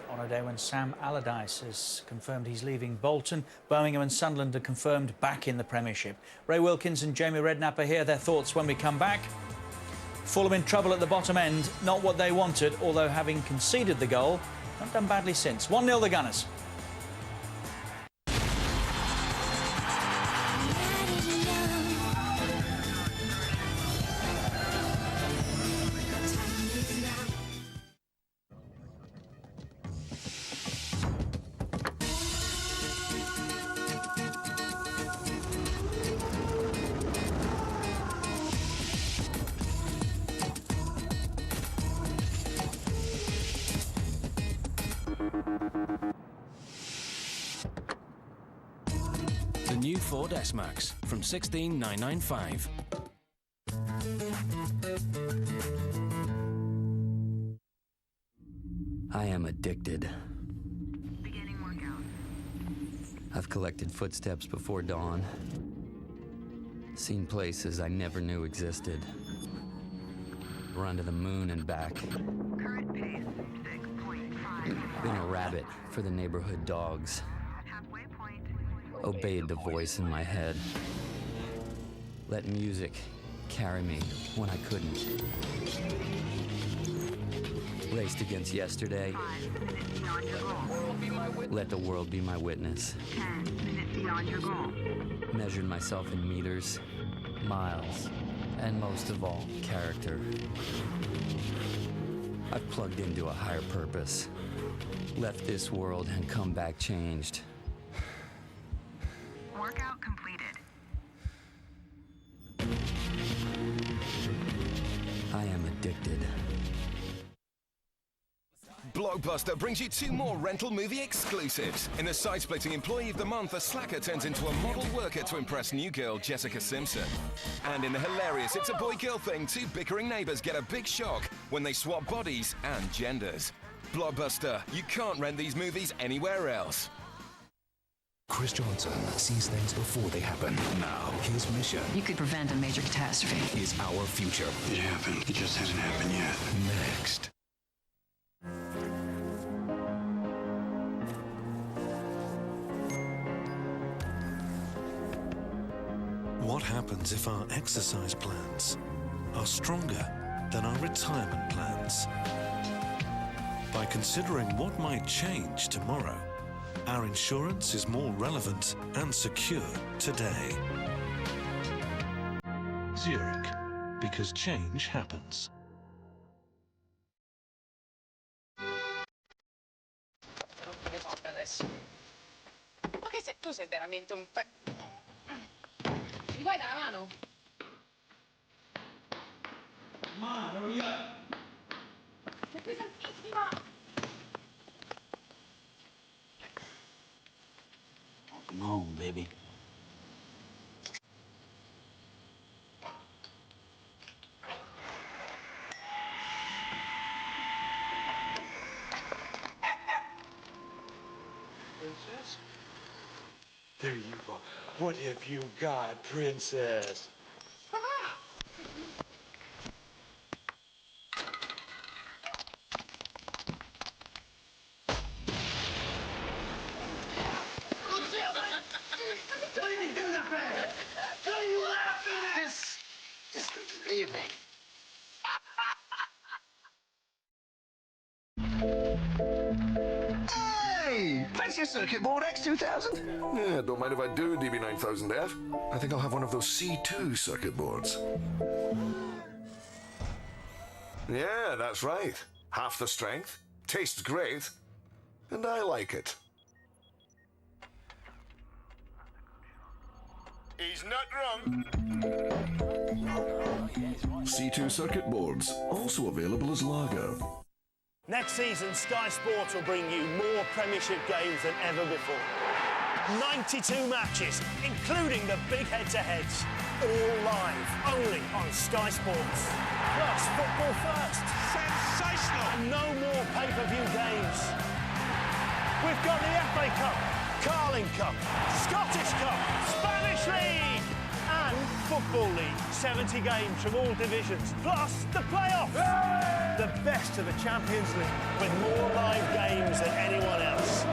On a day when Sam Allardyce has confirmed he's leaving Bolton, Birmingham and Sunderland are confirmed back in the Premiership. Ray Wilkins and Jamie Redknapp are here. Their thoughts when we come back. Fulham in trouble at the bottom end, not what they wanted, although having conceded the goal, not done badly since. 1-0 the Gunners. new Ford S-Max from $16,995. I am addicted. Beginning workout. I've collected footsteps before dawn, seen places I never knew existed, run to the moon and back, Current pace 6.5. been a rabbit for the neighborhood dogs, Halfway point. obeyed the voice in my head, let music carry me when I couldn't, raced against yesterday, 5 minutes beyond your goal. let the world be my witness, 10 minutes beyond your goal. measured myself in meters, miles, and most of all, character. I've plugged into a higher purpose, left this world and come back changed. Workout completed. I am addicted. Blockbuster brings you 2 more rental movie exclusives. In the side-splitting Employee of the Month, a slacker turns into a model worker to impress new girl Jessica Simpson. And in the hilarious It's a Boy-Girl Thing, 2 bickering neighbours get a big shock when they swap bodies and genders. Blockbuster, you can't rent these movies anywhere else. Chris Johnson sees things before they happen. Now, his mission You could prevent a major catastrophe. is our future. It happened. It just hasn't happened yet. Next. What happens if our exercise plans are stronger than our retirement plans? By considering what might change tomorrow, our insurance is more relevant and secure today. Zurich, because change happens. Adesso. Ma che sei, tu sei veramente un Mi guarda la mano? Mano, io... Sei pesantissima! Come on, baby. Princess? There you go. What have you got, princess? Hey! Fancy a circuit board X2000? Yeah, don't mind if I do, DB9000F. I think I'll have one of those C2 circuit boards. Yeah, that's right. Half the strength, tastes great, and I like it. He's not wrong. C2 circuit boards, also available as lager. Next season, Sky Sports will bring you more Premiership games than ever before. 92 matches, including the big head-to-heads. All live, only on Sky Sports. Plus, football first. Sensational! And no more pay-per-view games. We've got the FA Cup, Carling Cup, Scottish Cup, Spanish League, and Football League. 70 games from all divisions, plus the playoffs. The best of the Champions League, with more live games than anyone else.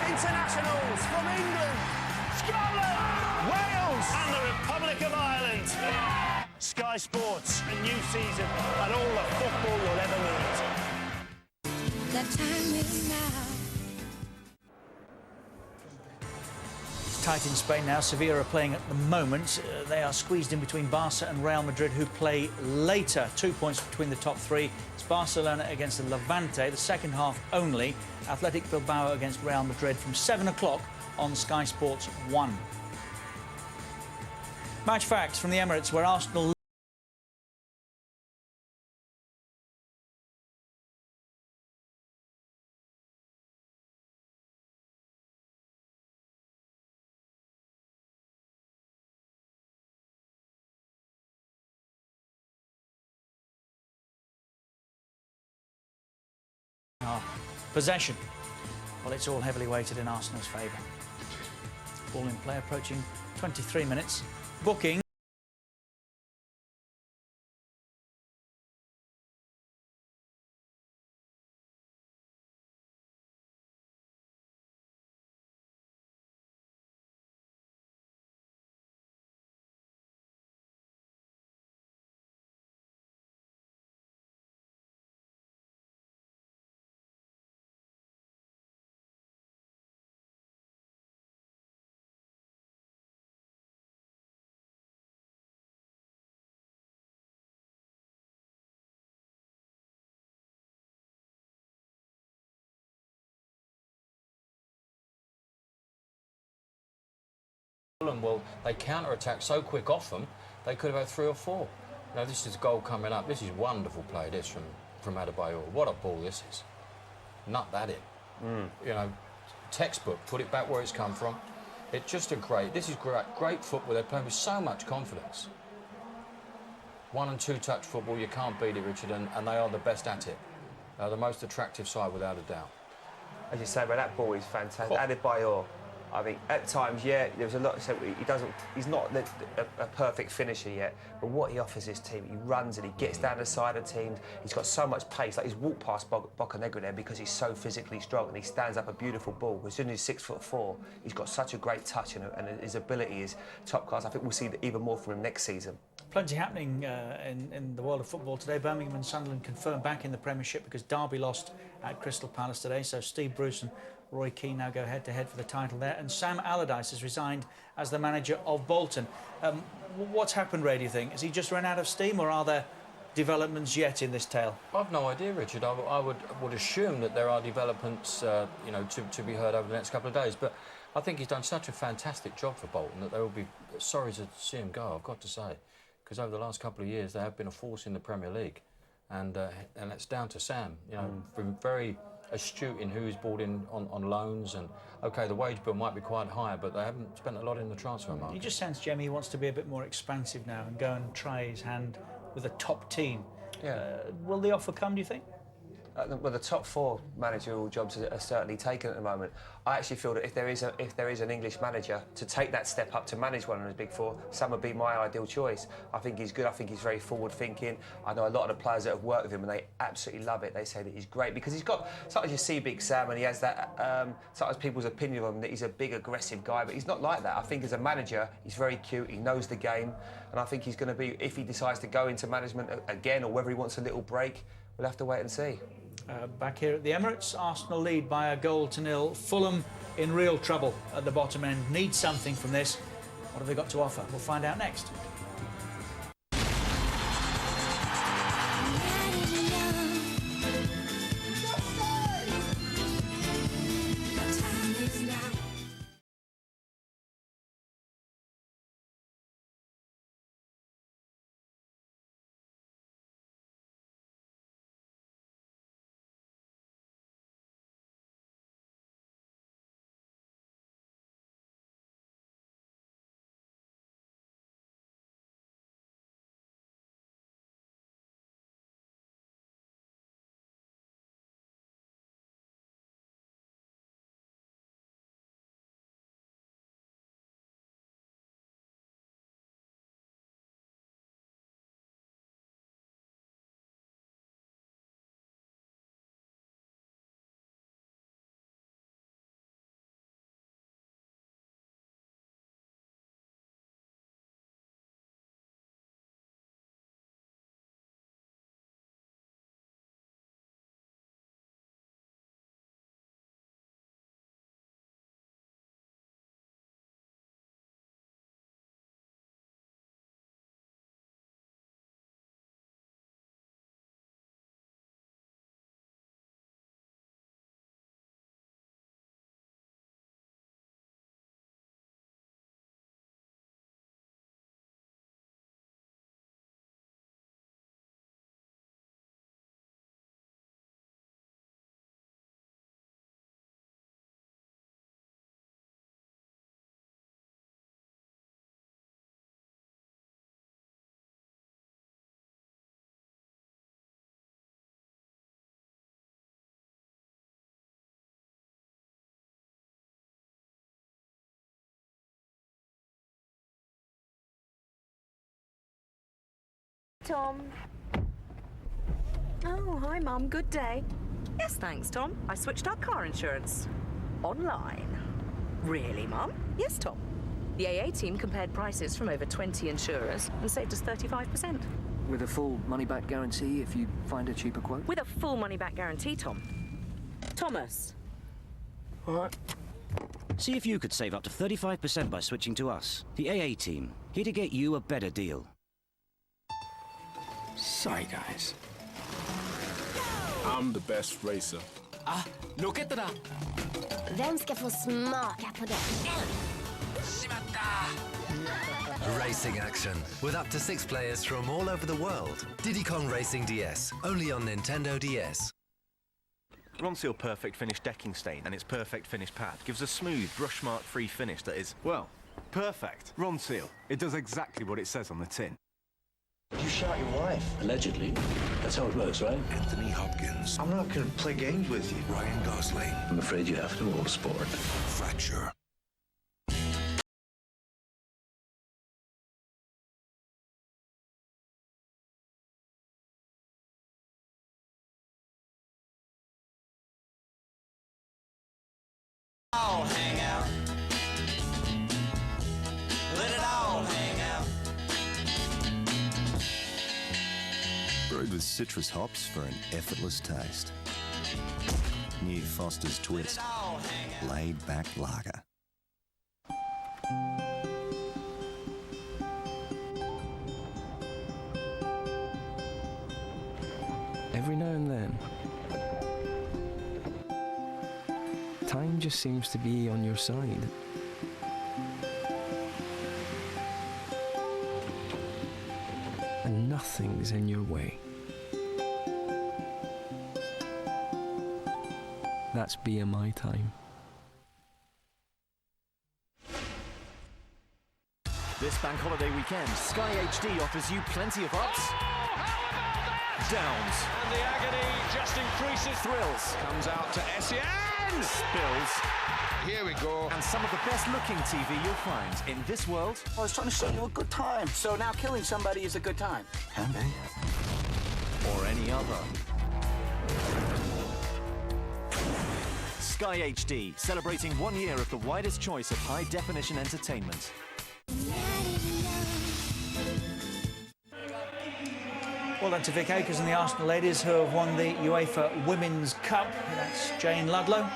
Internationals from England, Scotland, Wales, and the Republic of Ireland. Sky Sports, a new season, and all the football you'll ever need. That time is now. Tight in Spain now. Sevilla are playing at the moment. They are squeezed in between Barca and Real Madrid, who play later. 2 points between the top 3. It's Barcelona against the Levante, the second half only. Athletic Bilbao against Real Madrid from 7 o'clock on Sky Sports 1. Match facts from the Emirates, where Arsenal possession. Well, it's all heavily weighted in Arsenal's favour. Ball in play approaching 23 minutes. Booking. Well, they counter-attack so quick off them, they could have had 3 or 4. Now, this is goal coming up. This is wonderful play, this, from Adebayor. What a ball this is. Nut that in. You know, textbook, put it back where it's come from. It's just this is great football. They're playing with so much confidence. 1 and 2 touch football, you can't beat it, Richard, and they are the best at it. The most attractive side, without a doubt. As you say, but that ball is fantastic. Adebayor, I think at times, yeah, there's a lot. So he's not a perfect finisher yet. But what he offers his team, he runs and he gets down the side of teams. He's got so much pace. Like he's walked past Bocanegra there because he's so physically strong and he stands up a beautiful ball. As soon as he's 6'4", he's got such a great touch and his ability is top class. I think we'll see even more from him next season. Plenty happening in the world of football today. Birmingham and Sunderland confirmed back in the Premiership because Derby lost at Crystal Palace today. So Steve Bruce and Roy Keane now go head-to-head for the title there. And Sam Allardyce has resigned as the manager of Bolton. What's happened, Ray, do you think? Has he just run out of steam, or are there developments yet in this tale? I've no idea, Richard. I would assume that there are developments, you know, to be heard over the next couple of days. But I think he's done such a fantastic job for Bolton that they will be sorry to see him go, I've got to say. Because over the last couple of years, they have been a force in the Premier League. And it's down to Sam, you know, been very astute in who he's brought in on loans. And, OK, the wage bill might be quite high, but they haven't spent a lot in the transfer market. You just sense, Jemmy, he wants to be a bit more expansive now and go and try his hand with a top team. Yeah. Will the offer come, do you think? Well, the top 4 managerial jobs are certainly taken at the moment. I actually feel that if there is an English manager to take that step up to manage one of the big 4, Sam would be my ideal choice. I think he's good. I think he's very forward-thinking. I know a lot of the players that have worked with him, and they absolutely love it. They say that he's great because he's got. Sometimes you see Big Sam, and he has that. Sometimes people's opinion of him that he's a big, aggressive guy, but he's not like that. I think as a manager, he's very cute. He knows the game, and I think he's going to be. If he decides to go into management again, or whether he wants a little break, we'll have to wait and see. Back here at the Emirates, Arsenal lead by a 1-0. Fulham in real trouble at the bottom end. Need something from this. What have they got to offer? We'll find out next. Tom. Oh, hi, Mum. Good day. Yes, thanks, Tom. I switched our car insurance. Online. Really, Mum? Yes, Tom. The AA team compared prices from over 20 insurers and saved us 35%. With a full money-back guarantee if you find a cheaper quote? With a full money-back guarantee, Tom. Thomas. What? See if you could save up to 35% by switching to us. The AA team. Here to get you a better deal. Sorry, guys. I'm the best racer. Look at that. Vem ska få smaka på det? Racing action with up to 6 players from all over the world. Diddy Kong Racing DS, only on Nintendo DS. Ronseal Perfect Finish decking stain and its Perfect Finish pad gives a smooth, brush mark-free finish that is, well, perfect. Ronseal. It does exactly what it says on the tin. You shot your wife. Allegedly. That's how it works, right? Anthony Hopkins. I'm not going to play games with you. Ryan Gosling. I'm afraid you have to all sport. Fracture. All hang out. Let it all hang out. Brewed with citrus hops for an effortless taste. New Foster's Twist. Laid back lager. Every now and then, time just seems to be on your side. And nothing's in your way. That's BMI time. This bank holiday weekend, Sky HD offers you plenty of ups, downs, And the agony just increases. thrills, Comes out to Essien. spills, Here we go. and some of the best-looking TV you'll find in this world. I was trying to show you a good time. So now killing somebody is a good time. Can be. Or any other. Sky HD, celebrating 1 year of the widest choice of high-definition entertainment. Well done to Vic Akers and the Arsenal ladies who have won the UEFA Women's Cup. That's Jane Ludlow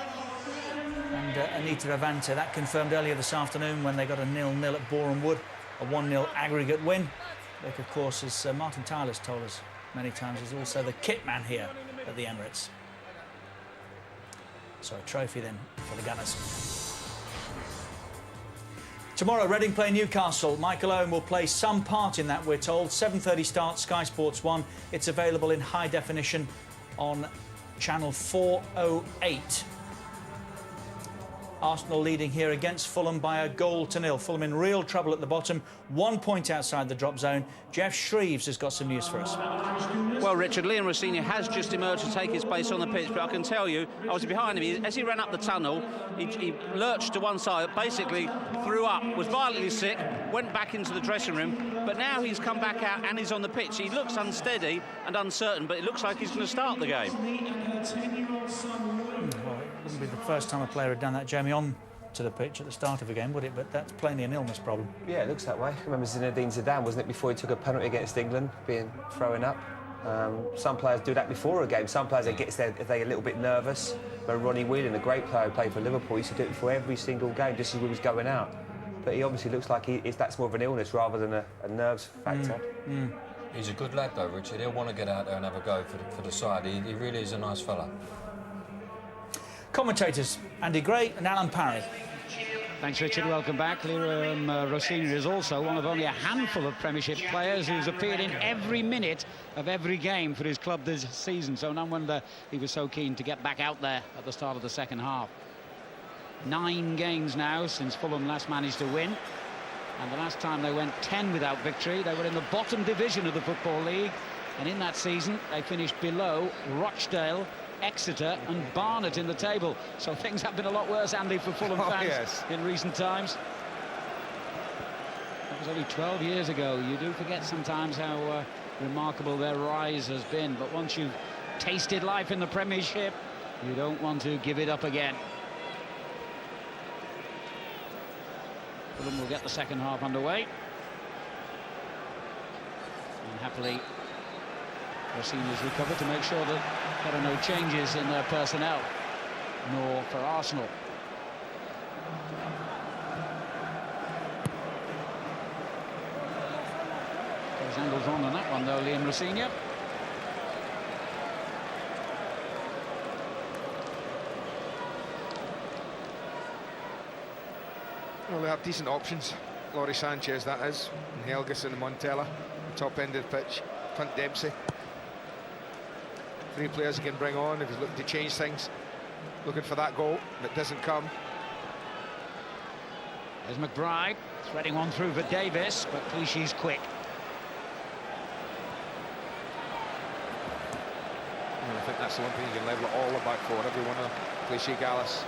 and Anita Avante. That confirmed earlier this afternoon when they got a 0-0 at Boreham Wood, a 1-0 aggregate win. Vic, of course, as Martin Tyler's told us many times, is also the kit man here at the Emirates. So a trophy then for the Gunners. Tomorrow, Reading play Newcastle. Michael Owen will play some part in that, we're told. 7:30 start, Sky Sports 1. It's available in high definition on channel 408. Arsenal leading here against Fulham by a 1-0. Fulham in real trouble at the bottom, 1 point outside the drop zone. Jeff Shreves has got some news for us. Well, Richard, Liam Rossini has just emerged to take his place on the pitch, but I can tell you, I was behind him. As he ran up the tunnel, he lurched to one side, basically threw up, was violently sick, went back into the dressing room, but now he's come back out and he's on the pitch. He looks unsteady and uncertain, but it looks like he's going to start the game. Well, it wouldn't be the first time a player had done that, Jamie, on to the pitch at the start of a game, would it? But that's plainly an illness problem. Yeah, it looks that way. I remember Zinedine Zidane, wasn't it, before he took a penalty against England, throwing up. Some players do that before a game. Some players, they're a little bit nervous. But Ronnie Whelan, a great player who played for Liverpool, used to do it before every single game, just as he was going out. But he obviously looks like that's more of an illness rather than a nerves factor. He's a good lad, though, Richard. He'll want to get out there and have a go for the side. He really is a nice fella. Commentators, Andy Gray and Alan Parry. Thanks, Richard. Welcome back. Liam Rossini is also one of only a handful of Premiership players who's appeared in every minute of every game for his club this season. So no wonder he was so keen to get back out there at the start of the second half. 9 games now since Fulham last managed to win. And the last time they went 10 without victory, they were in the bottom division of the Football League. And in that season, they finished below Rochdale, Exeter and Barnet in the table. So things have been a lot worse, Andy, for Fulham fans in recent times. That was only 12 years ago. You do forget sometimes how remarkable their rise has been. But once you've tasted life in the Premiership, you don't want to give it up again. Fulham will get the second half underway. And happily, Rossini's recovered to make sure that there are no changes in their personnel, nor for Arsenal. There's angles wrong on that one, though, Liam Rossini. Well, they have decent options. Laurie Sanchez, that is, and Helguson and Montella, top end of the pitch. Clint Dempsey. 3 players he can bring on if he's looking to change things. Looking for that goal, that doesn't come. There's McBride, threading one through for Davis, but Clichy's quick. And I think that's the one thing you can level it all the back forward. Every one of them, Clichy, Gallas,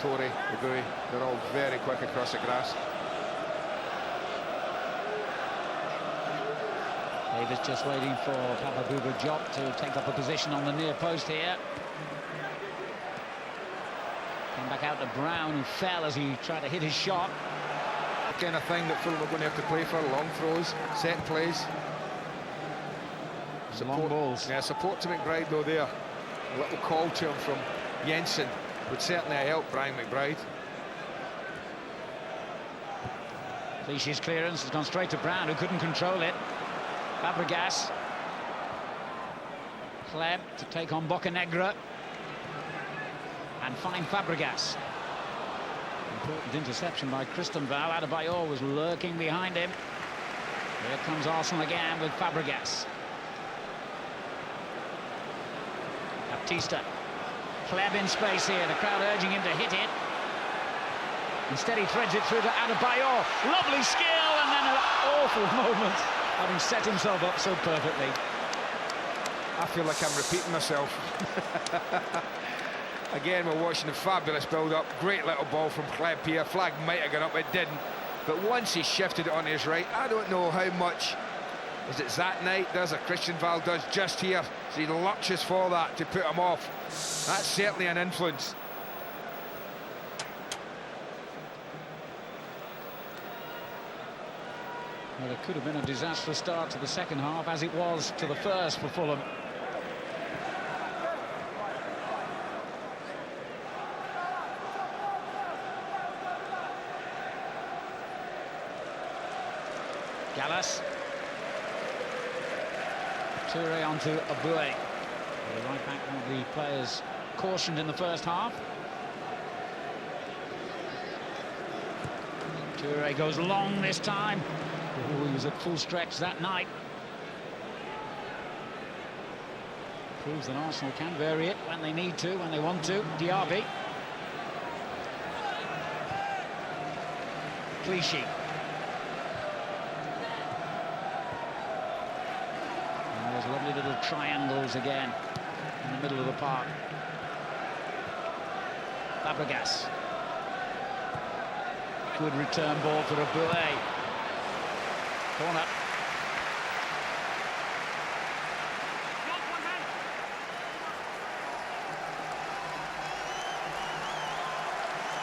Torrey, Ibui, they're all very quick across the grass. Davis just waiting for Papa Bouba Diop to take up a position on the near post here. Come back out to Brown, who fell as he tried to hit his shot. The kind of thing that Fulham are going to have to play for, long throws, set plays. Support, long balls. Yeah, support to McBride though there. A little call to him from Jensen would certainly help Brian McBride. Clichy's clearance has gone straight to Brown, who couldn't control it. Fabregas. Kleb to take on Bocanegra. And find Fabregas. Important interception by Christenval. Adebayor was lurking behind him. Here comes Arsenal again with Fabregas. Baptista. Kleb in space here. The crowd urging him to hit it. Instead he threads it through to Adebayor. Lovely skill, and then an awful moment, having set himself up so perfectly. I feel like I'm repeating myself. Again, we're watching a fabulous build-up. Great little ball from Kleb here. Flag might have gone up, it didn't. But once he shifted it on his right, I don't know how much. Is it that night does, or Christenval does just here. So he lurches for that to put him off. That's certainly an influence. Well, it could have been a disastrous start to the second half, as it was to the first for Fulham. Gallas. Toure onto Abue. Right back, one of the players cautioned in the first half. Toure goes long this time. Oh, he was at full stretch that night. Proves that Arsenal can vary it when they need to, when they want to. Diaby. Clichy. And there's lovely little triangles again in the middle of the park. Fabregas. Good return ball for Abue. Corner.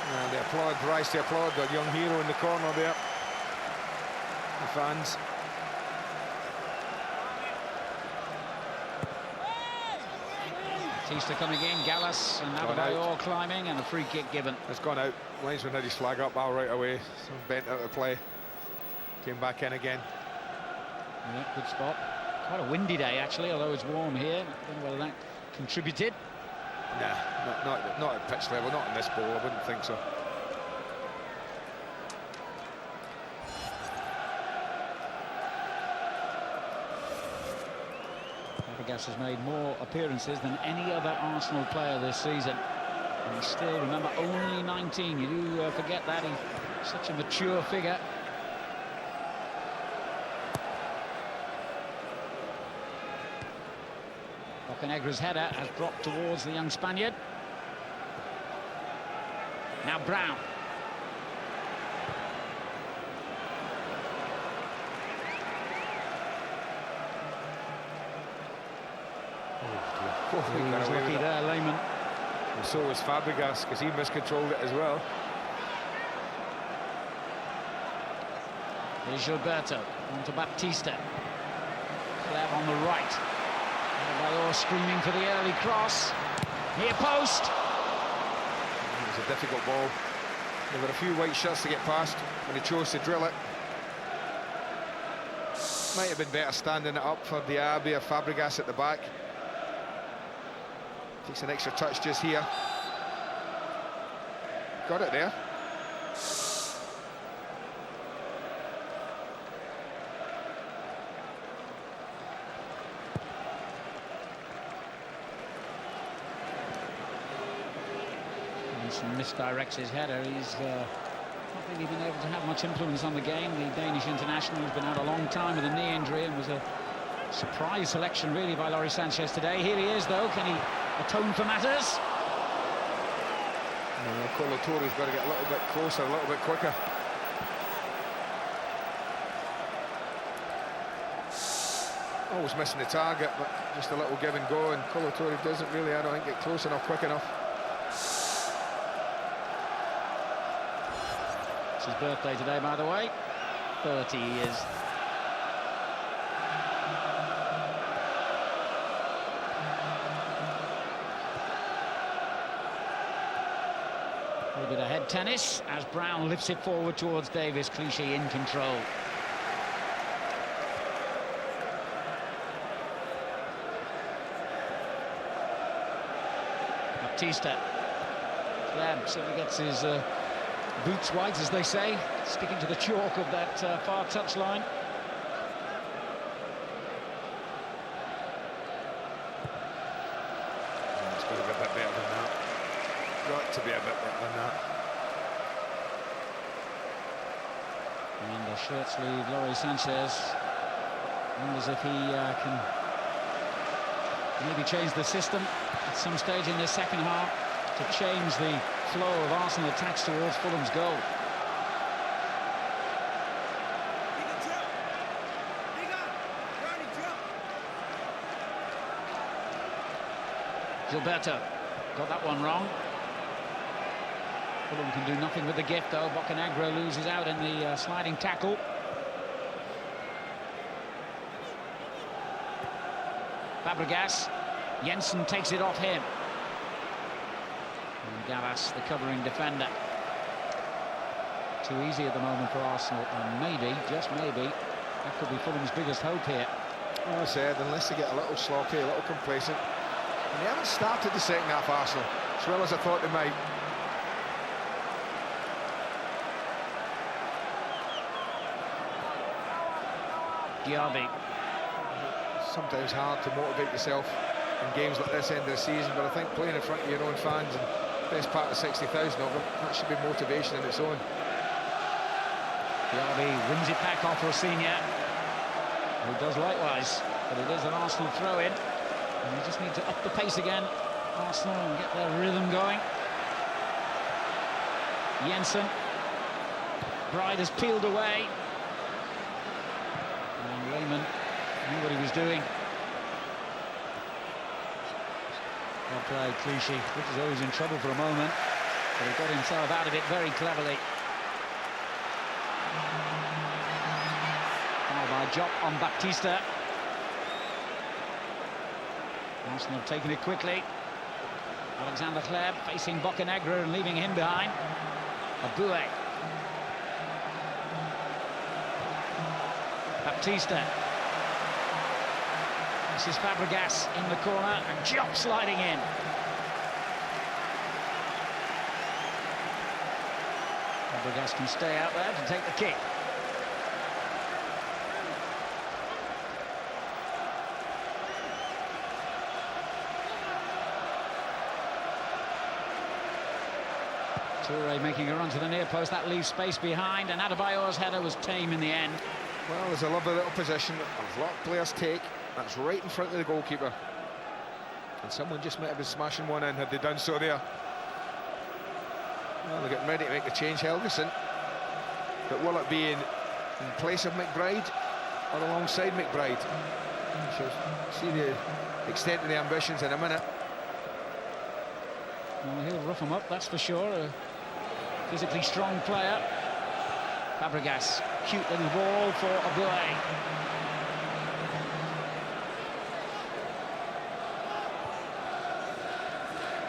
And they applaud Rice, they applaud the young hero in the corner there. The fans. Batista coming in, Gallas and Adebayor climbing, and a free kick given. It's gone out. Linesman had his flag up all right away. So bent out of play. Came back in again. Yeah, good spot. Quite a windy day actually, although it's warm here. I don't know whether that contributed. Nah, not at pitch level, not in this ball. I wouldn't think so. Fabregas has made more appearances than any other Arsenal player this season. And he's still, remember, only 19. You do forget that. He's such a mature figure. Bocanegra's header has dropped towards the young Spaniard. Now Brown. he He got was away lucky with it. there, Lehmann. And so was Fabregas, because he miscontrolled it as well. Here's Gilberto, on to Baptista. Cleb on the right. Adebayor screaming for the early cross. Near post. It was a difficult ball. There were a few white shirts to get past when he chose to drill it. Might have been better standing it up for Diaby or Fabregas at the back. Takes an extra touch just here. Got it there. Jensen misdirects his header. He's not really been able to have much influence on the game. The Danish international has been out a long time with a knee injury and was a surprise selection really by Lawrie Sanchez today. Here he is though. Can he atone for matters? Colo Torre's got to get a little bit closer, a little bit quicker. Always missing the target, but just a little give and go, and Colo Torre doesn't really, I don't think, get close enough, quick enough. It's his birthday today, by the way. 30 he is. A little bit of head tennis as Brown lifts it forward towards Davis. Clichy in control. Baptista. Cleb certainly gets his boots white, as they say, sticking to the chalk of that far touchline. It's got to be a bit better than that. Got to be a bit better than that. And the shirt sleeve, Lawrie Sanchez wonders if he can maybe change the system at some stage in the second half to change the flow of Arsenal attacks towards Fulham's goal. Gilberto got that one wrong. Fulham can do nothing with the gift though. Bocanegro loses out in the sliding tackle. Fabregas. Jensen takes it off him. And Gallas, the covering defender. Too easy at the moment for Arsenal, and maybe, just maybe, that could be Fulham's biggest hope here. Well, I said, unless they get a little sloppy, a little complacent. And they haven't started the second half, Arsenal, as well as I thought they might. Diaby. Sometimes hard to motivate yourself in games like this end of the season, but I think playing in front of your own fans, and best part of 60,000 of them, that should be motivation in its own. Diaby wins it back off Rosinha, who does likewise, but it is an Arsenal throw-in, and you just need to up the pace again, Arsenal, and get their rhythm going. Jensen. Bride has peeled away. And Lehmann knew what he was doing. Well played, Clichy, which is always in trouble for a moment, but he got himself out of it very cleverly. Foul by Job on Baptista. Arsenal have taken it quickly. Alexander Cleb facing Bocanegro and leaving him behind. Abue. Baptista. This is Fabregas in the corner, and Job sliding in. Fabregas can stay out there to take the kick. Toure making a run to the near post, that leaves space behind, and Adebayor's header was tame in the end. Well, there's a lovely little position that a lot of players take. That's right in front of the goalkeeper. And someone just might have been smashing one in had they done so there. Well, they're getting ready to make the change, Helgeson. But will it be in place of McBride or alongside McBride? We shall see the extent of the ambitions in a minute. Well, he'll rough him up, that's for sure. A physically strong player. Fabregas, cute little ball for Aboué.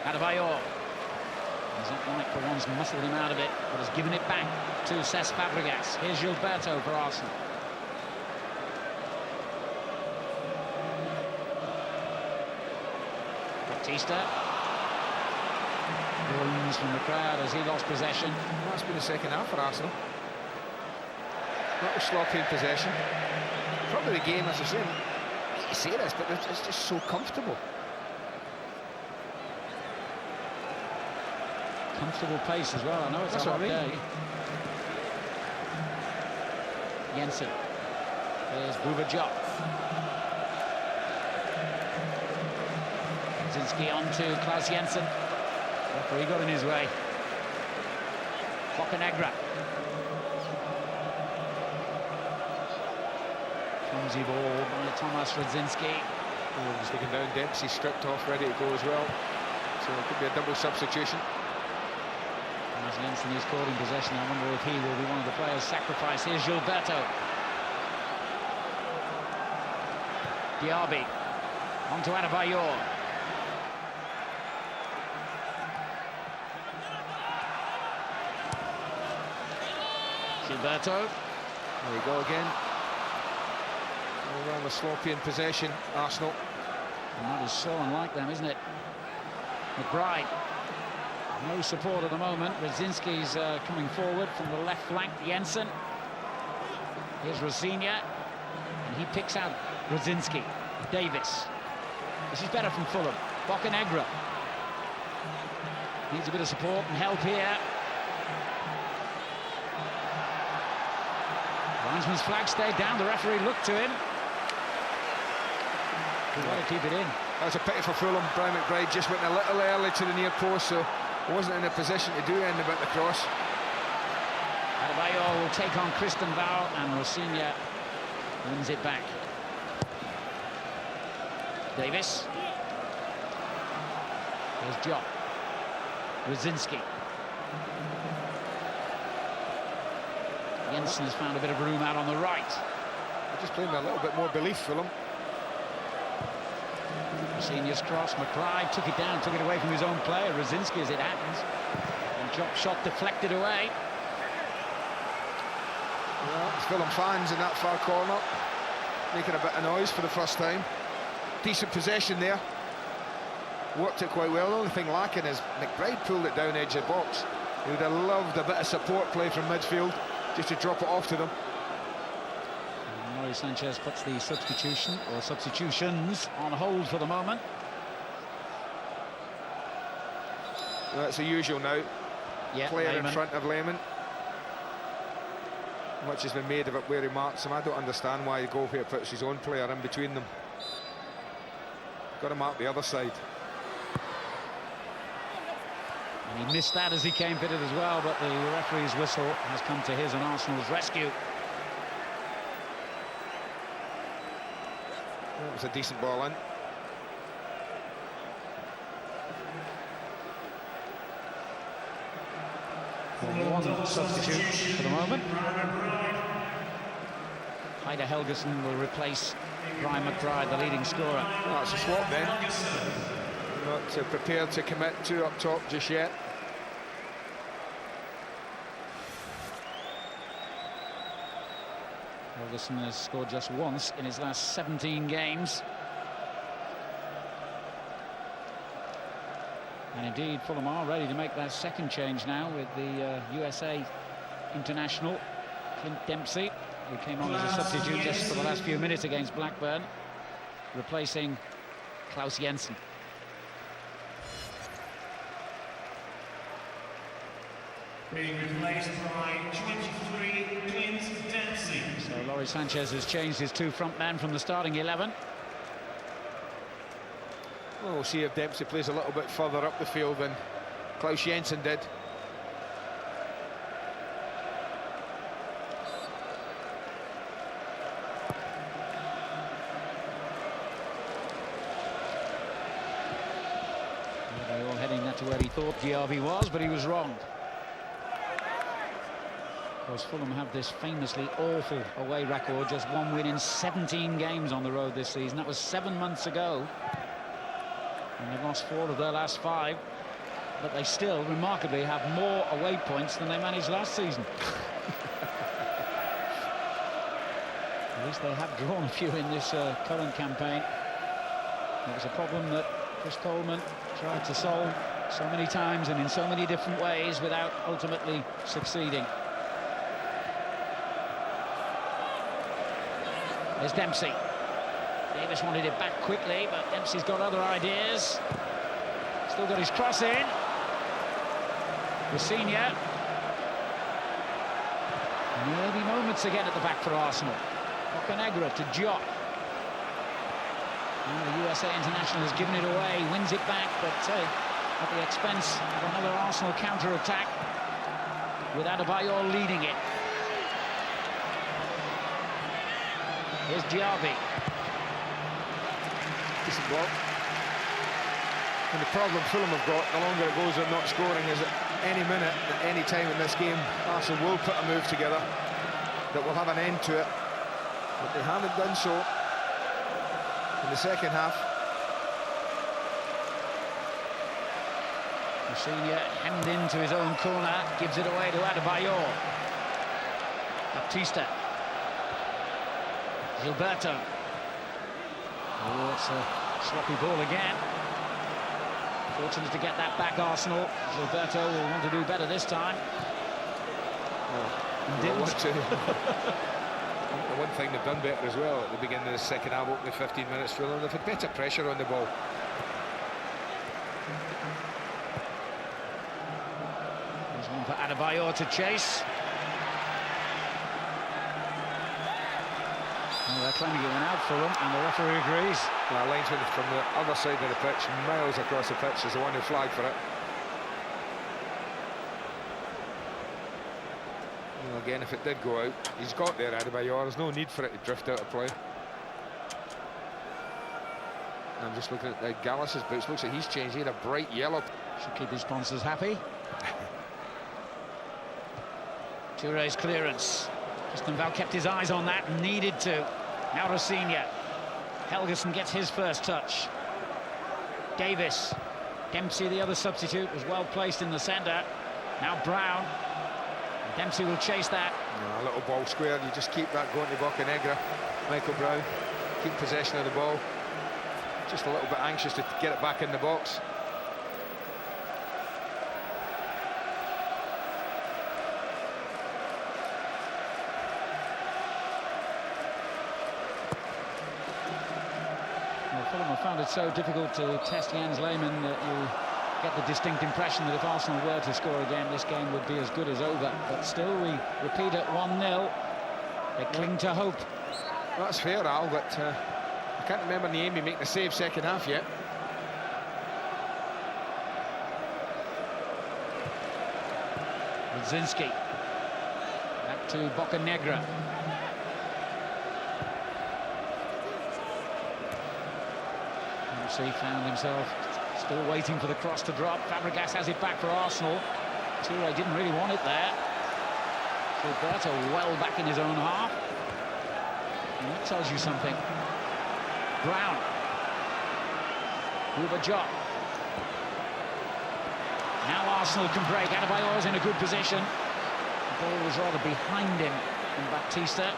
Adebayor. He's not like for once muscled him out of it, but has given it back to Cesc Fabregas. Here's Gilberto for Arsenal. Batista. Groans from the crowd as he lost possession. Well, that's been the second half for Arsenal. Not a sloppy in possession. Probably the game, as I say, I hate to say this, but it's just so comfortable. Comfortable pace as well. I know it's a hot day. Jensen. There's Buva-Diop. Zinski on to Klaus Jensen. Referee got in his way. Bocanegra. Clumsy ball by Thomas Radzinski. Oh, he's taken down Dempsey, stripped off, ready to go as well. So it could be a double substitution. As Jensen is caught in possession, I wonder if he will be one of the players sacrificed. Here's Gilberto. Diaby. On to Adebayor. Gilberto. There we go again. Rather sloppy in possession, Arsenal. And that is so unlike them, isn't it? McBride. No support at the moment. Radzinski's coming forward from the left flank. Jensen. Here's Rosinia. And he picks out Radzinski. Davis. This is better from Fulham. Bocanegra. Needs a bit of support and help here. Linesman's flag stayed down. The referee looked to him. He's got to keep it in. That was a pity for Fulham. Brian McBride just went a little early to the near post, so wasn't in a position to do anything about the cross. Adebayor will take on Kristen Val, and Rosinia wins it back. Davis. There's Diop. Radzinski. Jensen has found a bit of room out on the right. They're just playing with a little bit more belief, Fulham. Senior's cross. McBride took it down, took it away from his own player. Radzinski, as it happens. And drop shot deflected away. Well, it's Fulham fans in that far corner, making a bit of noise for the first time. Decent possession there. Worked it quite well. The only thing lacking is McBride pulled it down edge of the box. He would have loved a bit of support play from midfield, just to drop it off to them. Laurie Sanchez puts the substitution, or substitutions, on hold for the moment. Well, that's the usual now. Yeah, player Lehman in front of Lehman. Much has been made of it where he marks him. I don't understand why the goalkeeper puts his own player in between them. Got to mark the other side. And he missed that as he came fitted as well, but the referee's whistle has come to his and Arsenal's rescue. That was a decent ball in. One substitute for the moment. Heider Helgeson will replace Brian McBride, the leading scorer. Oh, it's a swap then. Not prepared to commit to up top just yet. Helgeson has scored just once in his last 17 games. And indeed, Fulham are ready to make that second change now with the USA international, Clint Dempsey, who came on as a substitute just for the last few minutes against Blackburn, replacing Klaus Jensen. Being replaced by 23, Clint Dempsey. So Laurie Sanchez has changed his two front men from the starting 11. Well, we'll see if Dempsey plays a little bit further up the field than Klaus Jensen did. thought Diaby was, but he was wrong. Of course, Fulham have this famously awful away record, just 1 win in 17 games on the road this season. That was 7 months ago. And they've lost 4 of their last 5. But they still, remarkably, have more away points than they managed last season. At least they have drawn a few in this current campaign. It was a problem that Chris Coleman tried to solve so many times and in so many different ways without ultimately succeeding. There's Dempsey. Davis wanted it back quickly, but Dempsey's got other ideas. Still got his cross in. Rosenior. Maybe moments again at the back for Arsenal. Bocanegra to Jot. And the USA international has given it away, wins it back, but at the expense of another Arsenal counter-attack with Adebayor leading it. Here's Diaby. Decent block. And the problem Fulham have got, the longer it goes they're not scoring, is at any minute, at any time in this game, Arsenal will put a move together that will have an end to it. But they haven't done so in the second half. Rosenior hemmed into his own corner, gives it away to Adebayor. Baptista. Gilberto. Oh, it's a sloppy ball again. Fortunate to get that back, Arsenal. Gilberto will want to do better this time. The one thing they've done better as well at the beginning of the second half, opening 15 minutes for them, they've had better pressure on the ball. There's one for Adebayor to chase. Well, they're claiming it went out for them, and the referee agrees. The linesman from the other side of the pitch, miles across the pitch, is the one who flagged for it. Well, again, if it did go out, he's got there, Adebayor. There's no need for it to drift out of play. I'm just looking at Gallas's boots. Looks like he's changed. He had a bright yellow. Should keep his sponsors happy. Touré's clearance. Christenval kept his eyes on that and needed to. Now Rosenior. Helgeson gets his first touch. Davis. Dempsey, the other substitute, was well placed in the centre. Now Brown. Dempsey will chase that. A little ball square. You just keep that going to Bocanegra. Michael Brown. Keep possession of the ball. Just a little bit anxious to get it back in the box. Fulham have found it so difficult to test Jens Lehmann that you get the distinct impression that if Arsenal were to score again, this game would be as good as over. But still, we repeat at 1-0. They cling to hope. That's fair, Al, but I can't remember Niemi making the save second half yet. Rudzinski. Back to Bocanegra. He found himself still waiting for the cross to drop. Fabregas has it back for Arsenal. Touré didn't really want it there. Gilberto well back in his own half. And that tells you something. Brown. Uber Jot. Now Arsenal can break. Adebayor's in a good position. The ball was rather behind him than Baptista.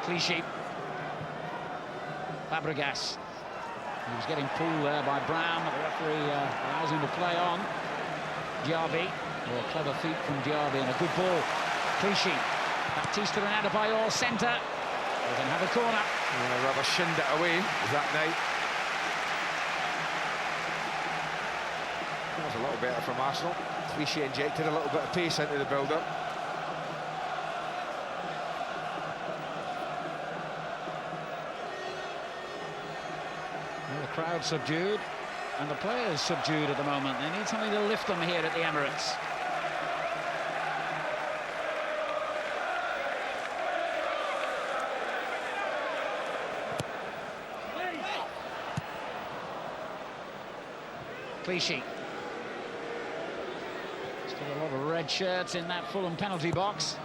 Clichy. Fabregas. He was getting pulled there by Brown, but the referee allows him to play on. Diaby. Oh, clever feet from Diaby and a good ball. Clichy. Baptista and Adebayor centre. They can have a corner. Yeah, rather shinned it away that night. That was a little better from Arsenal. Clichy injected a little bit of pace into the build-up. The crowd subdued and the players subdued at the moment. They need something to lift them here at the Emirates. Clichy. Still a lot of red shirts in that Fulham penalty box,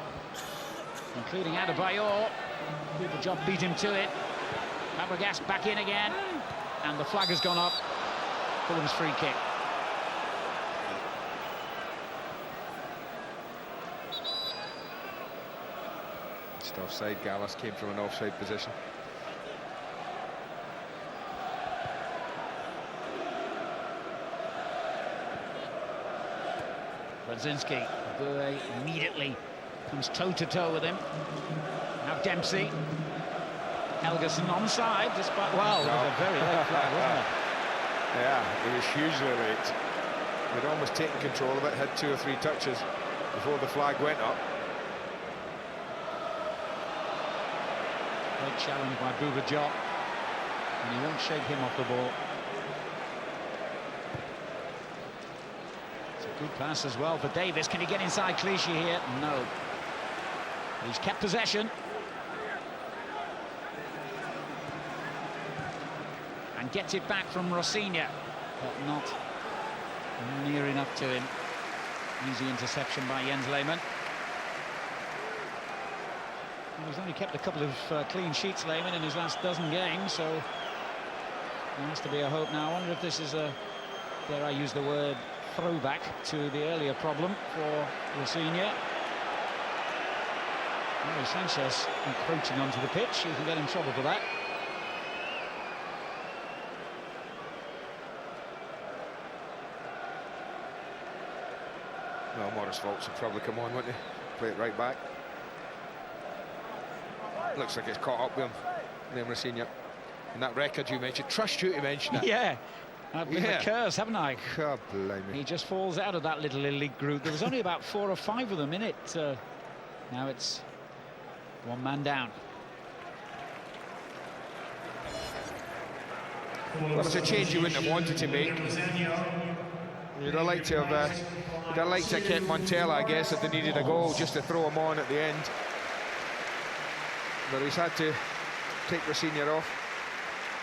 including Adebayor. Buildup beat him to it. Fabregas back in again, and the flag has gone up. Fulham's free kick. Just offside. Gallas came from an offside position. Brzezinski, Boué immediately comes toe-to-toe with him. Now Dempsey. Helgeson onside, despite... Well, it was a very late flag, wasn't it? Yeah, it was hugely late. We'd almost taken control of it, had 2 or 3 touches before the flag went up. Great challenge by Buildup, and he won't shake him off the ball. It's a good pass as well for Davis. Can he get inside Clichy here? No. He's kept possession. And gets it back from Rosinha, but not near enough to him. Easy interception by Jens Lehmann. He's only kept a couple of clean sheets, Lehmann, in his last dozen games, so there has to be a hope now. I wonder if this is a, dare I use the word, throwback to the earlier problem for Rosinha. Well, Sanchez encroaching onto the pitch, you can get in trouble for that. Well, Morris Volts will probably come on, won't he? Play it right back. Looks like it's caught up with him, then Rosinha. And that record you mentioned, trust you to mention it. Yeah, I've been a curse, haven't I? God blimey. He just falls out of that little elite group. There was only about 4 or 5 of them in it. Now it's one man down. Well, it's a change you wouldn't have wanted to make. You'd have liked to have kept Montella, I guess, if they needed a goal, just to throw him on at the end. But he's had to take Rosinha off,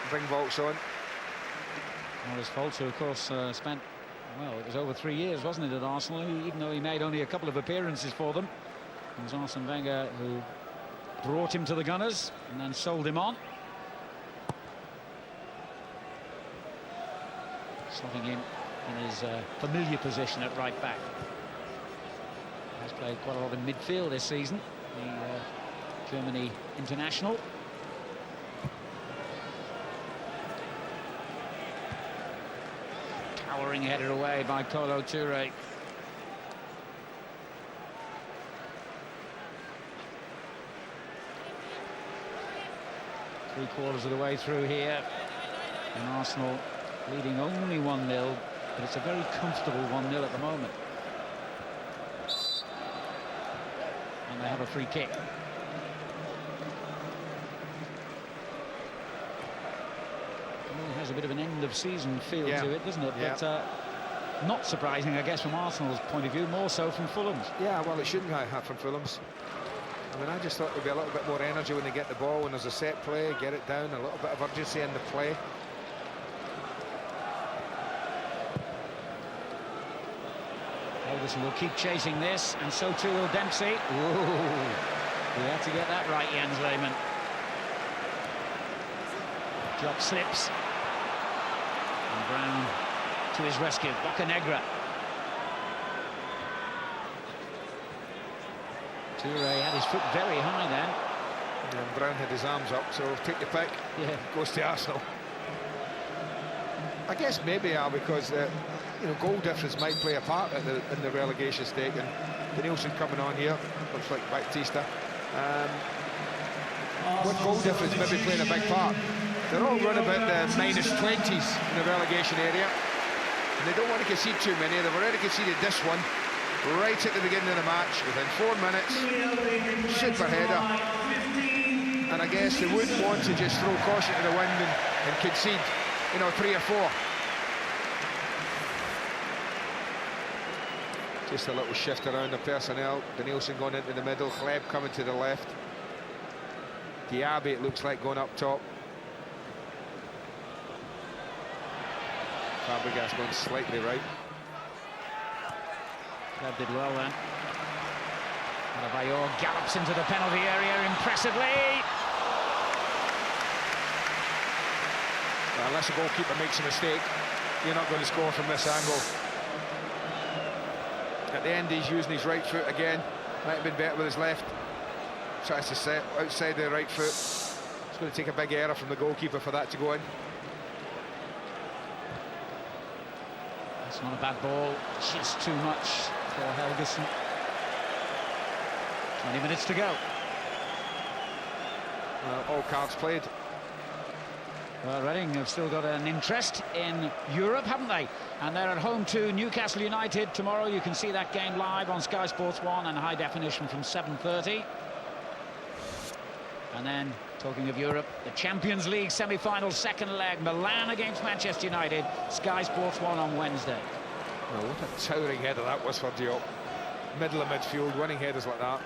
bring Volts on. Morris Volts, who of course spent, well, it was over 3 years, wasn't it, at Arsenal, even though he made only a couple of appearances for them. It was Arsene Wenger who brought him to the Gunners and then sold him on. Slotting him in his familiar position at right back. He's played quite a lot in midfield this season, the Germany international. Towering header away by Kolo Touré. Three-quarters of the way through here, and Arsenal leading only 1-0, but it's a very comfortable 1-0 at the moment. And they have a free kick. Well, it has a bit of an end-of-season feel to it, doesn't it? But not surprising, I guess, from Arsenal's point of view, more so from Fulham's. Yeah, well, it shouldn't have from Fulham's. I mean, I just thought there'd be a little bit more energy when they get the ball, when there's a set play, get it down, a little bit of urgency in the play. Helgeson will keep chasing this, and so too will Dempsey. Ooh, he had to get that right, Jens Lehmann. Drop slips. And Brown to his rescue. Bocanegra. Touré had his foot very high then. And Brown had his arms up, so take your pick. Yeah. Goes to Arsenal. I guess maybe because you know, goal difference might play a part in the relegation stake, and Danielson coming on here looks like Baptista. With goal difference maybe playing a big part. They're all run about the -20s in the relegation area, and they don't want to concede too many. They've already conceded this one right at the beginning of the match within 4 minutes. Super header, and I guess they wouldn't want to just throw caution to the wind and concede, you know, 3 or 4. Just a little shift around the personnel. Danielson going into the middle, Hleb coming to the left. Diaby, it looks like, going up top. Fabregas going slightly right. That did well then. Adebayor gallops into the penalty area impressively. Well, unless the goalkeeper makes a mistake, you're not going to score from this angle. At the end, he's using his right foot again. Might have been better with his left. Tries to set outside the right foot. It's going to take a big error from the goalkeeper for that to go in. It's not a bad ball, just too much for Helgeson. 20 minutes to go. All cards played. Well, Reading have still got an interest in Europe, haven't they? And they're at home to Newcastle United tomorrow. You can see that game live on Sky Sports 1 and high definition from 7:30. And then, talking of Europe, the Champions League semi-final second leg, Milan against Manchester United, Sky Sports 1 on Wednesday. Well, what a towering header that was for Diop. Middle of midfield, winning headers like that.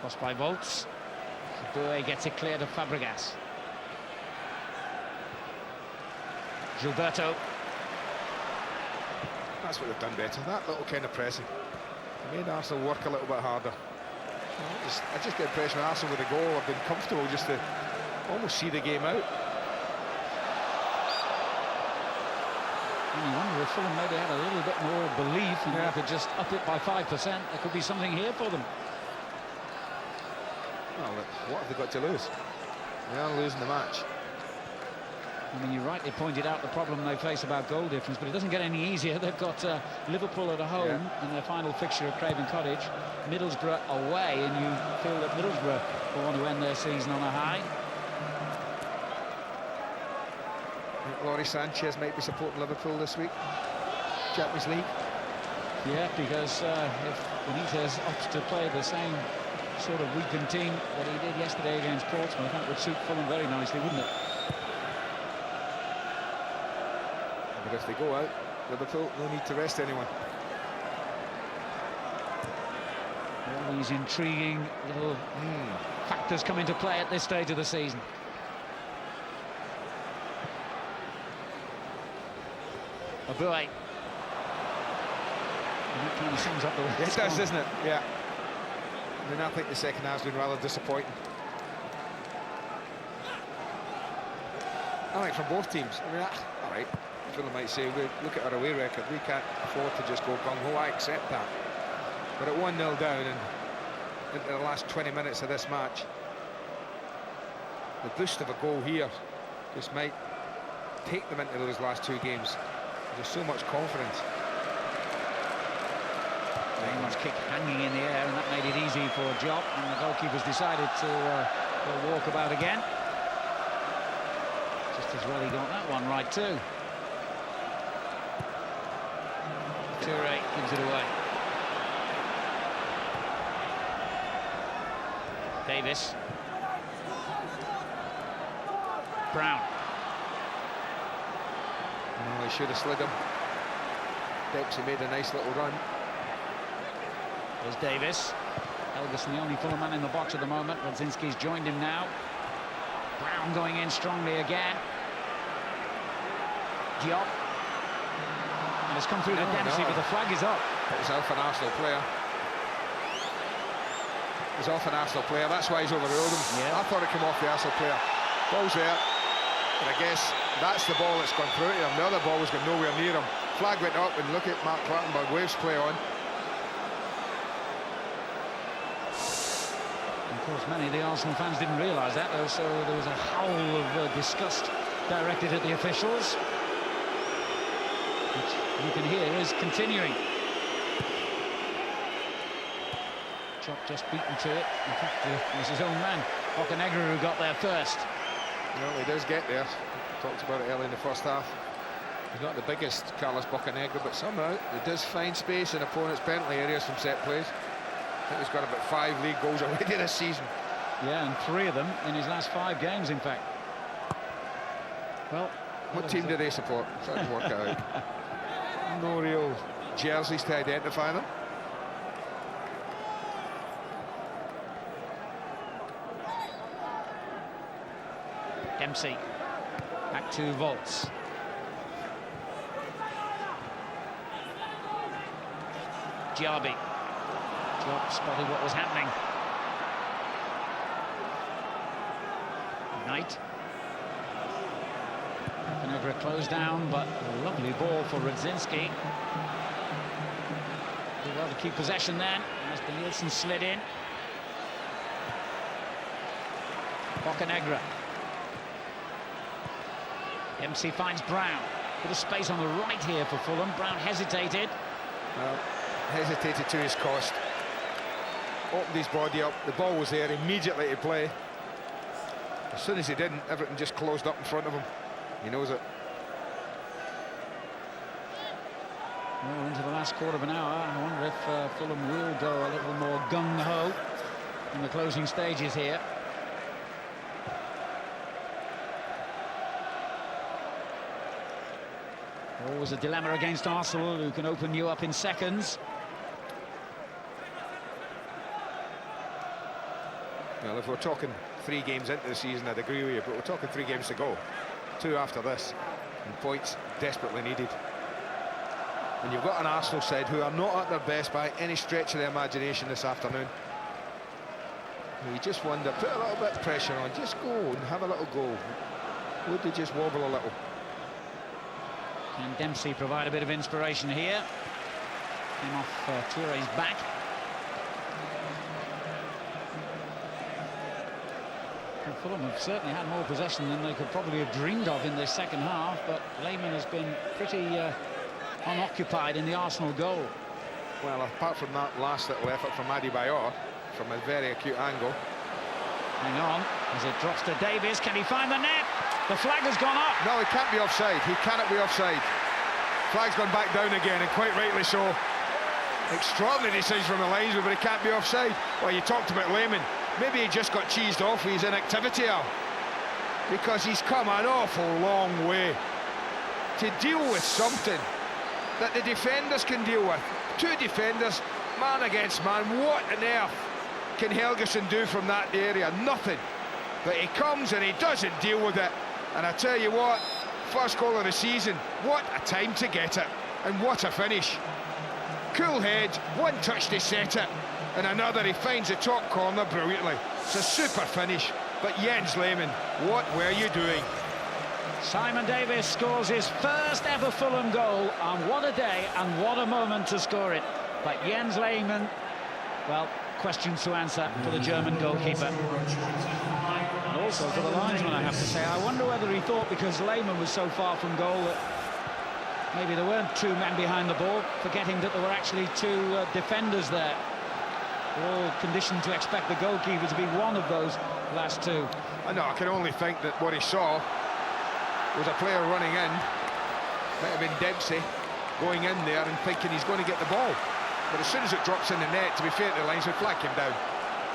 Crossed by Volts. Bouet gets it clear to Fabregas. Gilberto. That's what they've done better, that little kind of pressing. They made Arsenal work a little bit harder. I just get the impression with Arsenal with the goal, I've been comfortable just to almost see the game out. And you wonder if Fulham maybe had a little bit more belief and they could just up it by 5%. There could be something here for them. Well, what have they got to lose? They are losing the match. I mean, you rightly pointed out the problem they face about goal difference, but it doesn't get any easier. They've got Liverpool at home in their final fixture at Craven Cottage, Middlesbrough away, and you feel that Middlesbrough will want to end their season on a high. Laurie Sanchez might be supporting Liverpool this week. Champions League. Yeah, because if Benitez opts to play the same sort of weakened team that he did yesterday against Portsmouth, that would suit Fulham very nicely, wouldn't it? But if they go out, Liverpool, no need to rest anyone. All these intriguing little factors come into play at this stage of the season. Bouet. And that kind of sums up the way it does, doesn't it? Yeah. I mean, I think the second half's been rather disappointing. I think from both teams. I mean, all right, Fulham might say, look at our away record, we can't afford to just go gung-ho. I accept that. But at 1-0 down and into the last 20 minutes of this match, the boost of a goal here just might take them into those last two games. There's so much confidence. Very much kick hanging in the air, and that made it easy for Diop, and the goalkeeper's decided to go walkabout again. Just as well he got that one right too. Toure gives it away. Davis. Brown. Oh, he should have slid him. Dempsey made a nice little run. There's Davis. Helgeson, the only Fulham man in the box at the moment. Radzinski's joined him now. Brown going in strongly again. Diop. And it's come through to Dempsey, but the flag is up. It was off an Arsenal player. It was off an Arsenal player. That's why he's overruled him. Yeah. I thought it came off the Arsenal player. Ball's there. And I guess that's the ball that's gone through to him. The other ball was going nowhere near him. Flag went up, and look at Mark Clattenburg, waves play on. Of course, many of the Arsenal fans didn't realise that, though, so there was a howl of disgust directed at the officials, which you can hear is continuing. Chop just beaten to it. In fact, it was his own man, Bocanegra, who got there first. Well, he does get there. Talked about it early in the first half. He's not the biggest, Carlos Bocanegra, but somehow he does find space in opponents' penalty areas from set plays. I think he's got about 5 league goals already this season. Yeah, and 3 of them in his last 5 games, in fact. Well, what team do they support? Try to work out. No real jerseys to identify them. Dempsey. Back to Volts. Jarby. Job spotted what was happening. Knight. Never a close down, but a lovely ball for Radzinski. Did well to keep possession then, as Nielsen slid in. Bocanegra. Dempsey finds Brown. Bit of space on the right here for Fulham. Brown hesitated. Well, hesitated to his cost. Opened his body up. The ball was there immediately to play. As soon as he didn't, everything just closed up in front of him. He knows it. Well, into the last quarter of an hour. I wonder if Fulham will go a little more gung-ho in the closing stages here. Always a dilemma against Arsenal, who can open you up in seconds. Well, if we're talking 3 games into the season, I'd agree with you, but we're talking 3 games to go. 2 after this, and points desperately needed. And you've got an Arsenal side who are not at their best by any stretch of the imagination this afternoon. You just wonder, put a little bit of pressure on, just go and have a little go. Would they just wobble a little? Can Dempsey provide a bit of inspiration here? Came off Touré's back. Well, Fulham have certainly had more possession than they could probably have dreamed of in this second half, but Lehmann has been pretty unoccupied in the Arsenal goal. Well, apart from that last little effort from Adebayor, from a very acute angle. Hang on, as it drops to Davies, can he find the net? The flag has gone up. No, he can't be offside. He cannot be offside. Flag's gone back down again, and quite rightly so. Extraordinary decision from the linesman, but he can't be offside. Well, you talked about Lehmann. Maybe he just got cheesed off with his inactivity, Al, because he's come an awful long way to deal with something that the defenders can deal with. 2 defenders, man against man. What on earth can Helguson do from that area? Nothing. But he comes and he doesn't deal with it. And I tell you what, first goal of the season, what a time to get it, and what a finish. Cool head, 1 touch to set it, and another, he finds the top corner brilliantly. It's a super finish. But Jens Lehmann, what were you doing? Simon Davies scores his first ever Fulham goal, and what a day and what a moment to score it. But Jens Lehmann, well, questions to answer for the German goalkeeper. And also for the linesman, I have to say. I wonder whether he thought, because Lehmann was so far from goal, that maybe there weren't 2 men behind the ball, forgetting that there were actually 2 defenders there. We're all conditioned to expect the goalkeeper to be one of those last 2. I know, I can only think that what he saw was a player running in, might have been Dempsey, going in there and thinking he's going to get the ball. But as soon as it drops in the net, to be fair to the linesman, flag came down.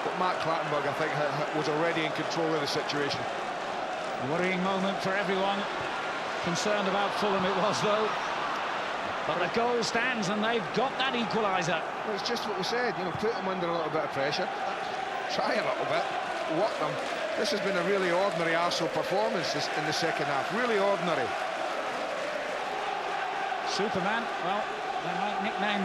But Mark Clattenburg, I think, was already in control of the situation. A worrying moment for everyone. Concerned about Fulham it was, though. But the goal stands, and they've got that equaliser. Well, it's just what we said, you know, put them under a little bit of pressure. Try a little bit, work them. This has been a really ordinary Arsenal performance in the second half. Really ordinary. Superman, well, they might nickname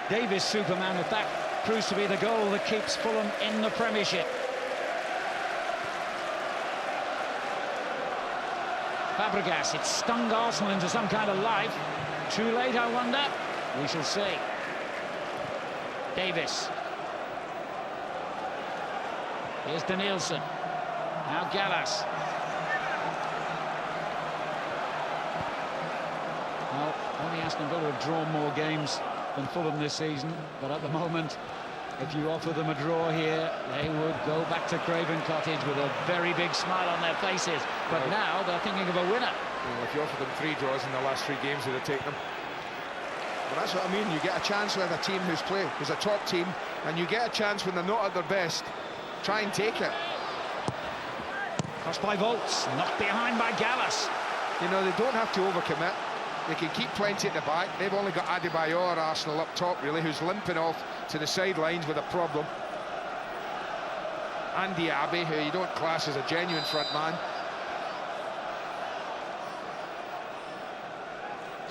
Davies Superman if that proves to be the goal that keeps Fulham in the Premiership. Fabregas, it stung Arsenal into some kind of life. Too late, I wonder. We shall see. Davies. Here's Danielson. Now Gallas. Well, only Aston Villa have drawn more games than Fulham this season, but at the moment, if you offer them a draw here, they would go back to Craven Cottage with a very big smile on their faces. But now they're thinking of a winner. Well, if you offer them 3 draws in the last 3 games, they'd have taken them. But that's what I mean. You get a chance with a team who's a top team, and you get a chance when they're not at their best. Try and take it. Crossed by Volts, knocked behind by Gallas. You know, they don't have to overcommit. They can keep plenty at the back. They've only got Adebayor, Arsenal, up top, really, who's limping off to the sidelines with a problem. Andy Abbey, who you don't class as a genuine front man.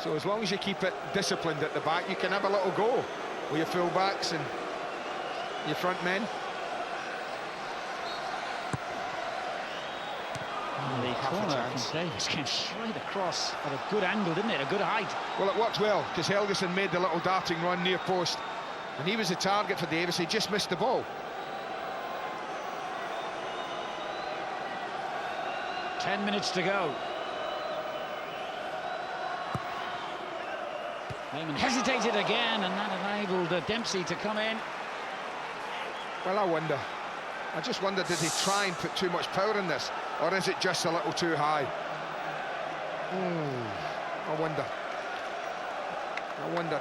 So as long as you keep it disciplined at the back, you can have a little go with your full-backs and your front men. The corner from Davis came straight across at a good angle, didn't it? A good height. Well, it worked well, because Helgeson made the little darting run near post, and he was the target for Davis. He just missed the ball. 10 minutes to go. Lehman hesitated again, and that enabled Dempsey to come in. Well, I just wonder, did he try and put too much power in this, or is it just a little too high? I wonder,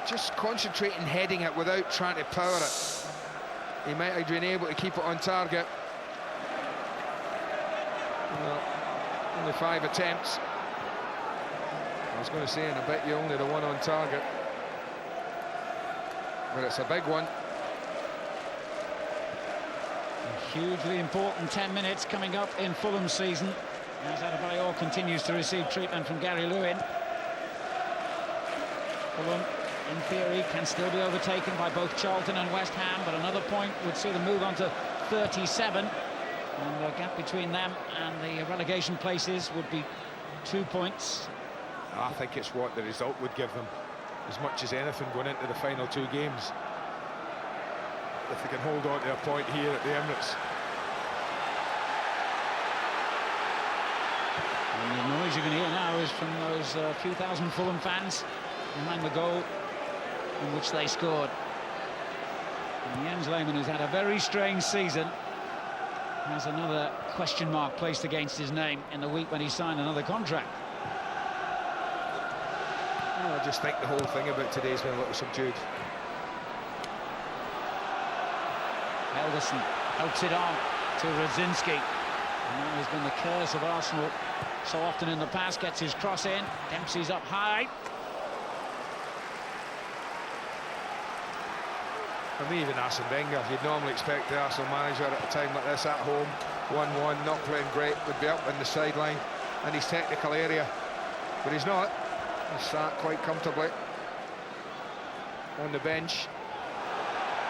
just concentrating heading it without trying to power it. He might have been able to keep it on target. Well, only 5 attempts. I was going to say, and I bet you only the one on target. But it's a big one. A hugely important 10 minutes coming up in Fulham's season, as Adebayor continues to receive treatment from Gary Lewin. Fulham, in theory, can still be overtaken by both Charlton and West Ham, but another point would see them move on to 37. And the gap between them and the relegation places would be 2 points. I think it's what the result would give them, as much as anything, going into the final 2 games. If they can hold on to a point here at the Emirates. And the noise you can hear now is from those few thousand Fulham fans behind the goal in which they scored. And Jens Lehmann has had a very strange season. Has another question mark placed against his name in the week when he signed another contract. Well, I just think the whole thing about today's been a little subdued. Helgeson helps it on to Radzinski. And that has been the curse of Arsenal so often in the past. Gets his cross in. Dempsey's up high. For me, even Arsene Wenger, you'd normally expect the Arsenal manager at a time like this at home, 1-1, not playing great, would be up in the sideline in his technical area. But he's not. He's sat quite comfortably on the bench.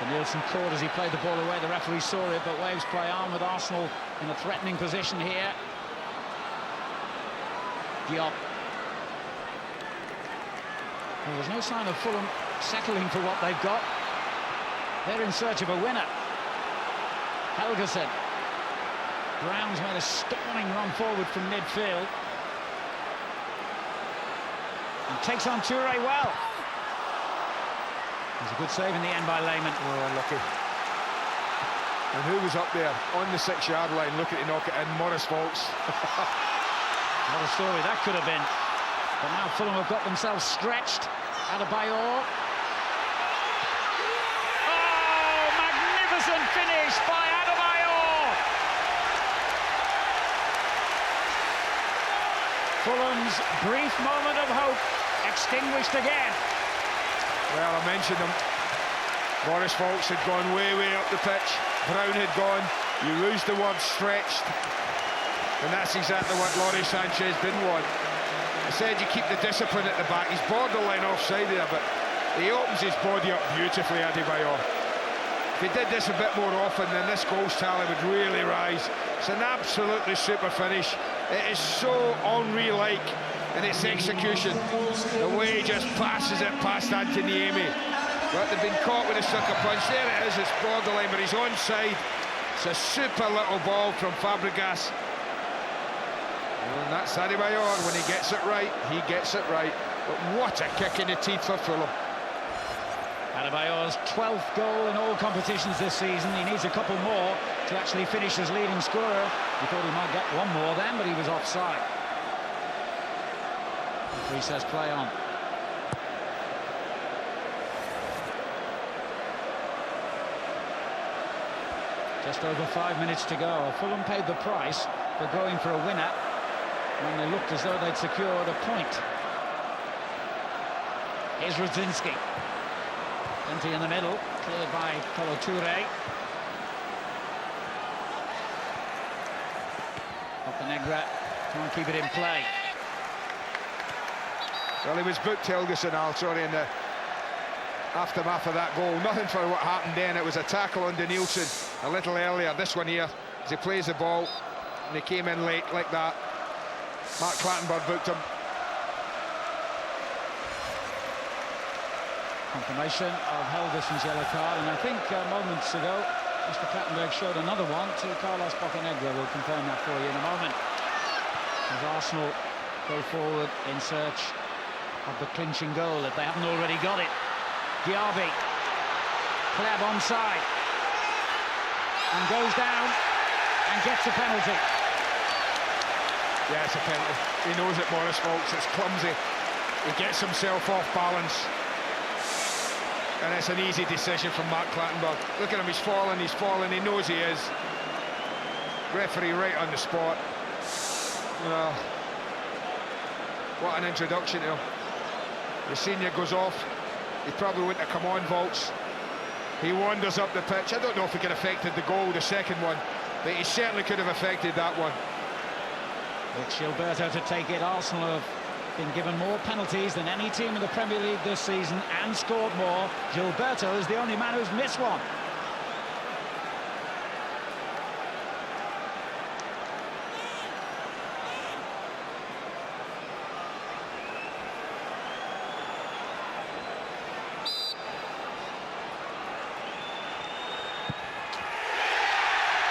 And Nielsen caught as he played the ball away. The referee saw it, but Waves play on with Arsenal in a threatening position here. Diop. Well, there's no sign of Fulham settling for what they've got. They're in search of a winner. Helgeson. Brown's made a storming run forward from midfield. And takes on Toure well. There's a good save in the end by Lehmann. Oh, unlucky. And who was up there on the 6-yard line looking to knock it in? Maurice Volks. What a story that could have been. But now Fulham have got themselves stretched. Adebayor. Oh, magnificent finish by Adebayor. Fulham's brief moment of hope extinguished again. Well, I mentioned him. Maurice Volks had gone way up the pitch. Brown had gone. You lose the word stretched. And that's exactly what Lawrie Sanchez didn't want. I said you keep the discipline at the back. He's borderline offside there, but he opens his body up beautifully, Adebayor. If he did this a bit more often, then this goals tally would really rise. It's an absolutely super finish. It is so Henry-like in its execution. The way he just passes it past Anthony Amy. But they've been caught with a sucker punch. There it is, it's borderline, but he's onside. It's a super little ball from Fabregas. And that's Adebayor. When he gets it right, he gets it right. But what a kick in the teeth for Fulham. Adebayor's 12th goal in all competitions this season. He needs a couple more to actually finish as leading scorer. He thought he might get one more then, but he was offside. Referee says play on. Just over 5 minutes to go. Fulham paid the price for going for a winner when they looked as though they'd secured a point. Here's Radzinski. Empty in the middle, cleared by Kolo Toure. Montenegro can't keep it in play. Well, he was booked Helgeson, sorry, in the aftermath of that goal. Nothing for what happened then. It was a tackle on Danielson a little earlier. This one here, as he plays the ball, and he came in late like that. Mark Clattenburg booked him. Confirmation of Helgeson's yellow card, and I think moments ago Mr. Clattenburg showed another one to Carlos Bocanegra. We'll confirm that for you in a moment. As Arsenal go forward in search of the clinching goal, if they haven't already got it. Diaby, Kleb onside, and goes down and gets a penalty. Yeah, it's a penalty. He knows it, Maurice Folks. It's clumsy. He gets himself off balance. And it's an easy decision from Mark Clattenburg. Look at him, he's falling, he knows he is. Referee right on the spot. Well, what an introduction to him. The senior goes off. He probably wouldn't have come on, Volts. He wanders up the pitch. I don't know if he could have affected the goal, the second one, but he certainly could have affected that one. It's Gilberto to take it. Arsenal have been given more penalties than any team in the Premier League this season and scored more. Gilberto is the only man who's missed one.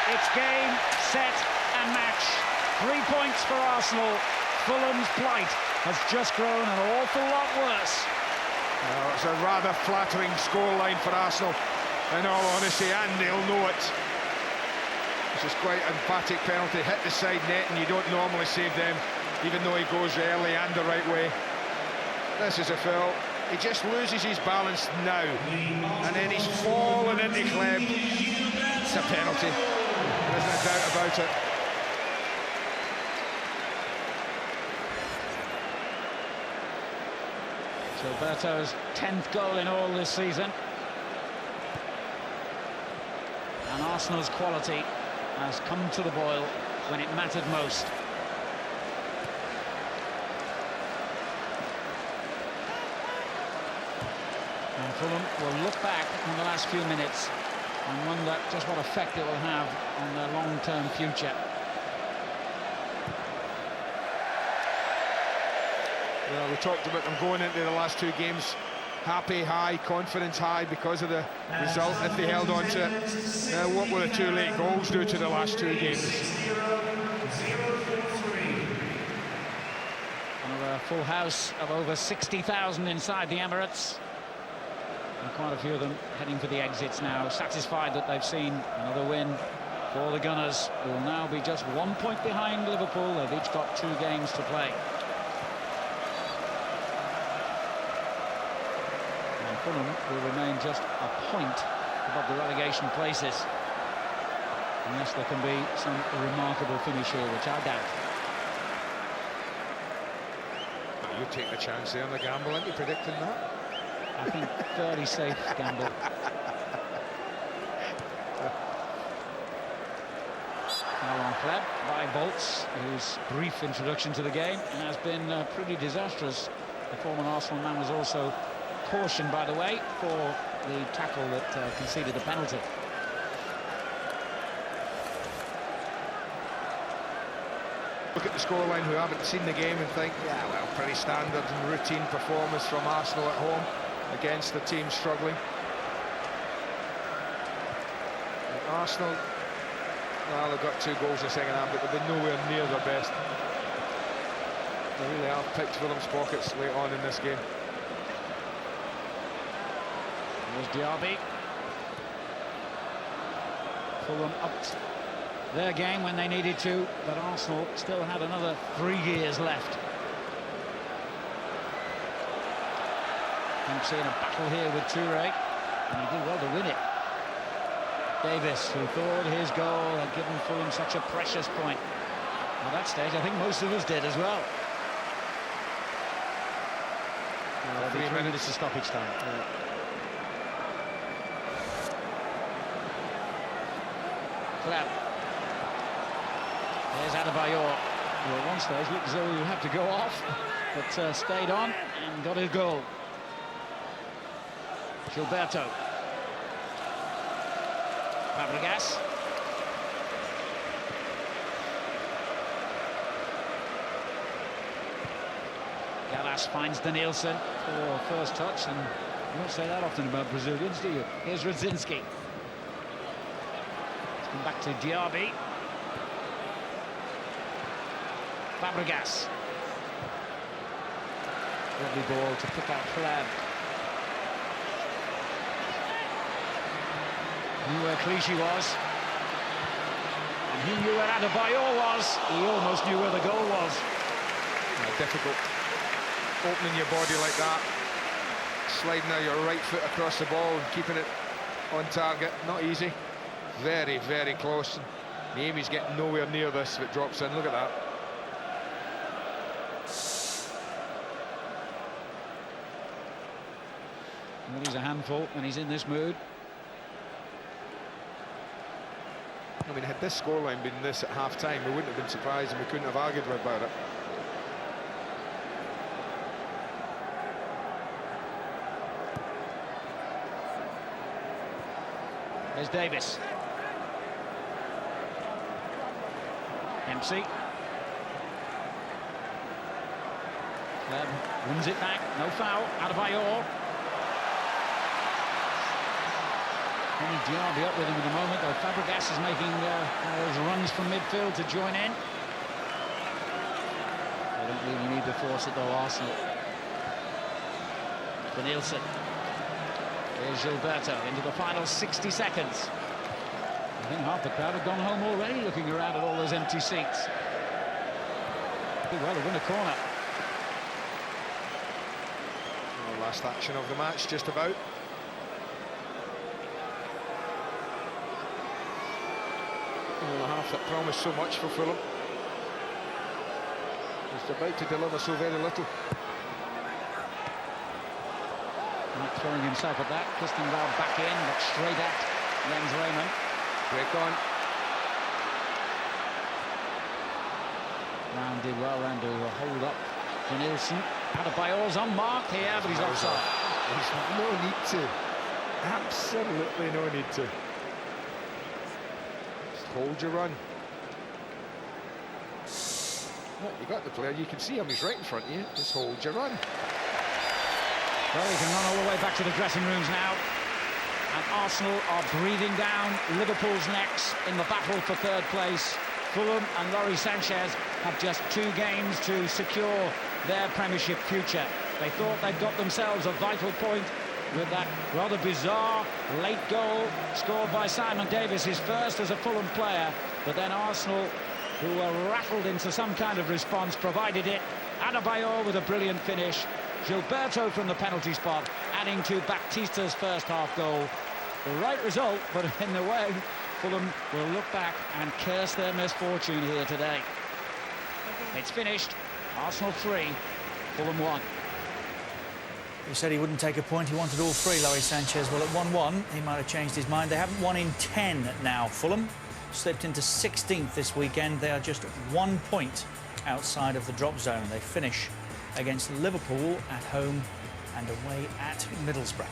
It's game, set and match. 3 points for Arsenal. Fulham's plight has just grown an awful lot worse. It's a rather flattering scoreline for Arsenal, in all honesty, and they'll know it. This is quite an emphatic penalty. Hit the side net, and you don't normally save them, even though he goes early and the right way. This is a foul. He just loses his balance now, and then he's fallen into Kleb. It's a penalty. There isn't a doubt about it. Gilberto's 10th goal in all this season. And Arsenal's quality has come to the boil when it mattered most. And Fulham will look back on the last few minutes and wonder just what effect it will have on their long-term future. Well, we talked about them going into the last two games happy, high, confidence high because of the result, if they held on to it. Now, what will the two late goals do to the last two games? Another full house of over 60,000 inside the Emirates. And quite a few of them heading for the exits now, satisfied that they've seen another win for the Gunners, who will now be just 1 point behind Liverpool. They've each got 2 games to play. Fulham will remain just a point above the relegation places, unless there can be some remarkable finish here, which I doubt. You take the chance there on the gamble, aren't you, predicting that? I think fairly safe gamble. Foul on Kleb by Bolts, whose brief introduction to the game has been pretty disastrous. The former Arsenal man was also caution, by the way, for the tackle that conceded the penalty. Look at the scoreline who haven't seen the game and think, yeah, well, pretty standard and routine performance from Arsenal at home against the team struggling. And Arsenal, well, they've got 2 goals in the second half, but they've been nowhere near their best. They really have picked Fulham's pockets late on in this game. There's Diaby. Fulham upped their game when they needed to, but Arsenal still had another 3 years left. Dempsey in a battle here with Toure, and he did well to win it. Davis, who thought his goal had given Fulham such a precious point. At that stage, I think most of us did as well. 3 minutes to stoppage time. Kleb. There's Adebayor. Well, at one stage looked as though he would have to go off, but stayed on and got a goal. Gilberto. Fabregas. Gallas finds Danielson for first touch, and you don't say that often about Brazilians, do you? Here's Radzinski. Let's come back to Diaby. Fabregas. Lovely ball to pick out Fulham. Knew where Clichy was. And he knew where Adebayor was. He almost knew where the goal was. Difficult. Opening your body like that. Sliding out your right foot across the ball and keeping it on target. Not easy. Very, very close. Naimi's getting nowhere near this if it drops in. Look at that. Well, he's a handful when he's in this mood. I mean, had this scoreline been this at half-time, we wouldn't have been surprised and we couldn't have argued about it. There's Davis. Dempsey. Wins it back, no foul, Adebayor. Only Diaby up with him at the moment, though Fabregas is making those runs from midfield to join in. They don't really need to force it though, Arsenal. Danielson. Here's Gilberto into the final 60 seconds. I think half the crowd have gone home already looking around at all those empty seats. Well, to win a corner. The last action of the match, just about. And a half that promised so much for Fulham. Just about to deliver so very little. Not throwing himself at that. Christendahl back in, but straight at Jens Lehmann. Break on. Brown did well then to hold up Danielson. Adebayor's unmarked here, but he's offside. There's no need to. Absolutely no need to. Just hold your run. Well, you got the player, you can see him, he's right in front of you. Just hold your run. Well, he can run all the way back to the dressing rooms now. And Arsenal are breathing down Liverpool's necks in the battle for third place. Fulham and Lawrie Sanchez have just 2 games to secure their Premiership future. They thought they'd got themselves a vital point with that rather bizarre late goal scored by Simon Davis, his first as a Fulham player. But then Arsenal, who were rattled into some kind of response, provided it. Adebayor with a brilliant finish. Gilberto from the penalty spot, adding to Baptista's first half goal. The right result, but in the way, Fulham will look back and curse their misfortune here today. It's finished. Arsenal 3, Fulham 1. He said he wouldn't take a point. He wanted all 3, Lawrie Sanchez. Well, at 1-1, he might have changed his mind. They haven't won in 10 now. Fulham slipped into 16th this weekend. They are just 1 point outside of the drop zone. They finish against Liverpool at home and away at Middlesbrough.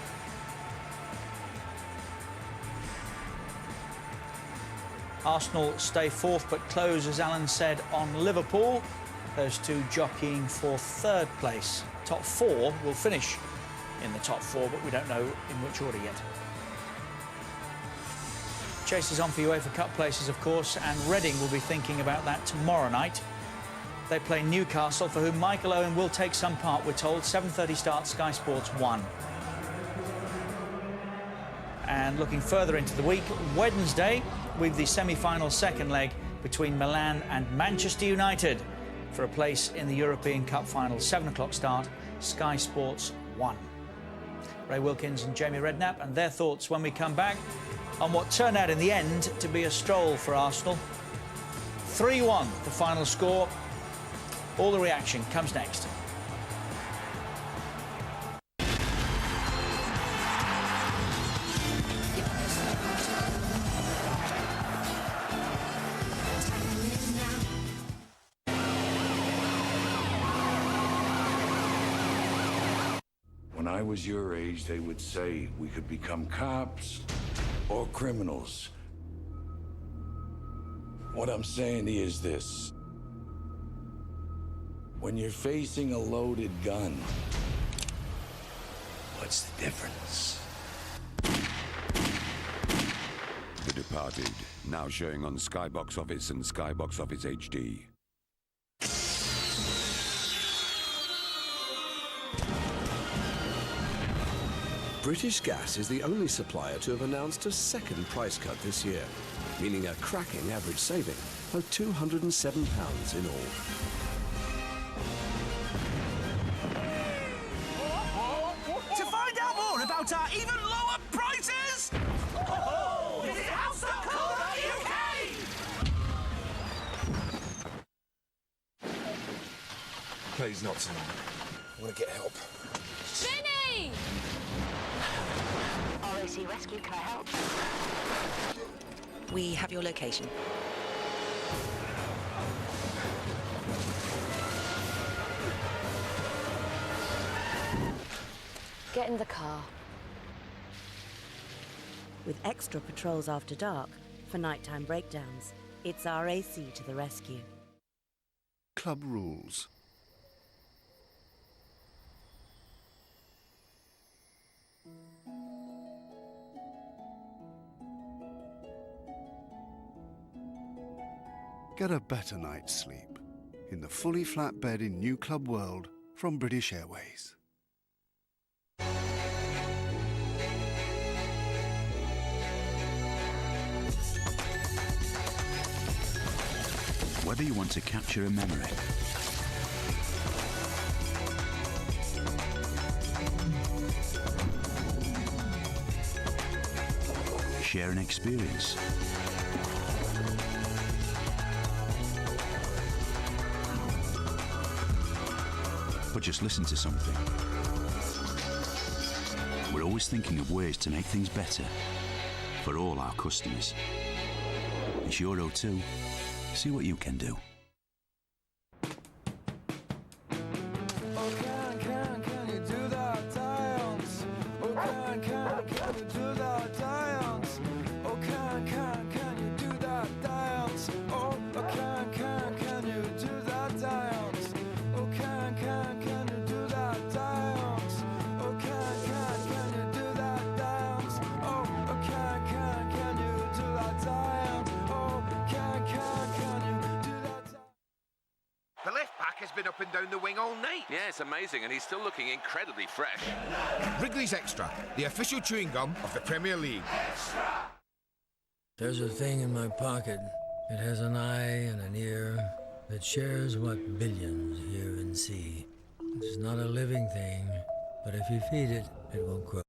Arsenal stay 4th but close, as Alan said, on Liverpool. Those 2 jockeying for 3rd place. Top 4 will finish in the top 4, but we don't know in which order yet. Chase is on for UEFA Cup places, of course, and Reading will be thinking about that tomorrow night. They play Newcastle, for whom Michael Owen will take some part, we're told. 7:30 start, Sky Sports 1. And looking further into the week, Wednesday, with the semi-final second leg between Milan and Manchester United for a place in the European Cup final. 7 o'clock start, Sky Sports 1. Ray Wilkins and Jamie Redknapp and their thoughts when we come back on what turned out in the end to be a stroll for Arsenal. 3-1, the final score. All the reaction comes next. I was your age, they would say we could become cops or criminals. What I'm saying is this. When you're facing a loaded gun, what's the difference? The Departed, now showing on Skybox Office and Skybox Office HD. British Gas is the only supplier to have announced a second price cut this year, meaning a cracking average saving of £207 in all. To find out more about our even lower prices, visit house.co.uk. Please, not tonight. I want to get help. Vinny! RAC Rescue, can I help? We have your location. Get in the car. With extra patrols after dark for nighttime breakdowns, it's RAC to the rescue. Club rules. Get a better night's sleep in the fully flat bed in New Club World from British Airways. Whether you want to capture a memory, share an experience, or just listen to something, we're always thinking of ways to make things better for all our customers. It's your O2. See what you can do. Can you do that dance? Oh, can you do that dance? Oh, can you do that dance? Oh, can you do that dance? Oh, can you do that dance? Oh, can you do that dance? Oh, can you do that dance? Oh, can you do that dance? The left back has been up and down the wing all night. Yeah, it's amazing, and he's still looking incredibly fresh. Wrigley's Extra, the official chewing gum of the Premier League. There's a thing in my pocket. It has an eye and an ear that shares what billions hear and see. It's not a living thing, but if you feed it, it will grow.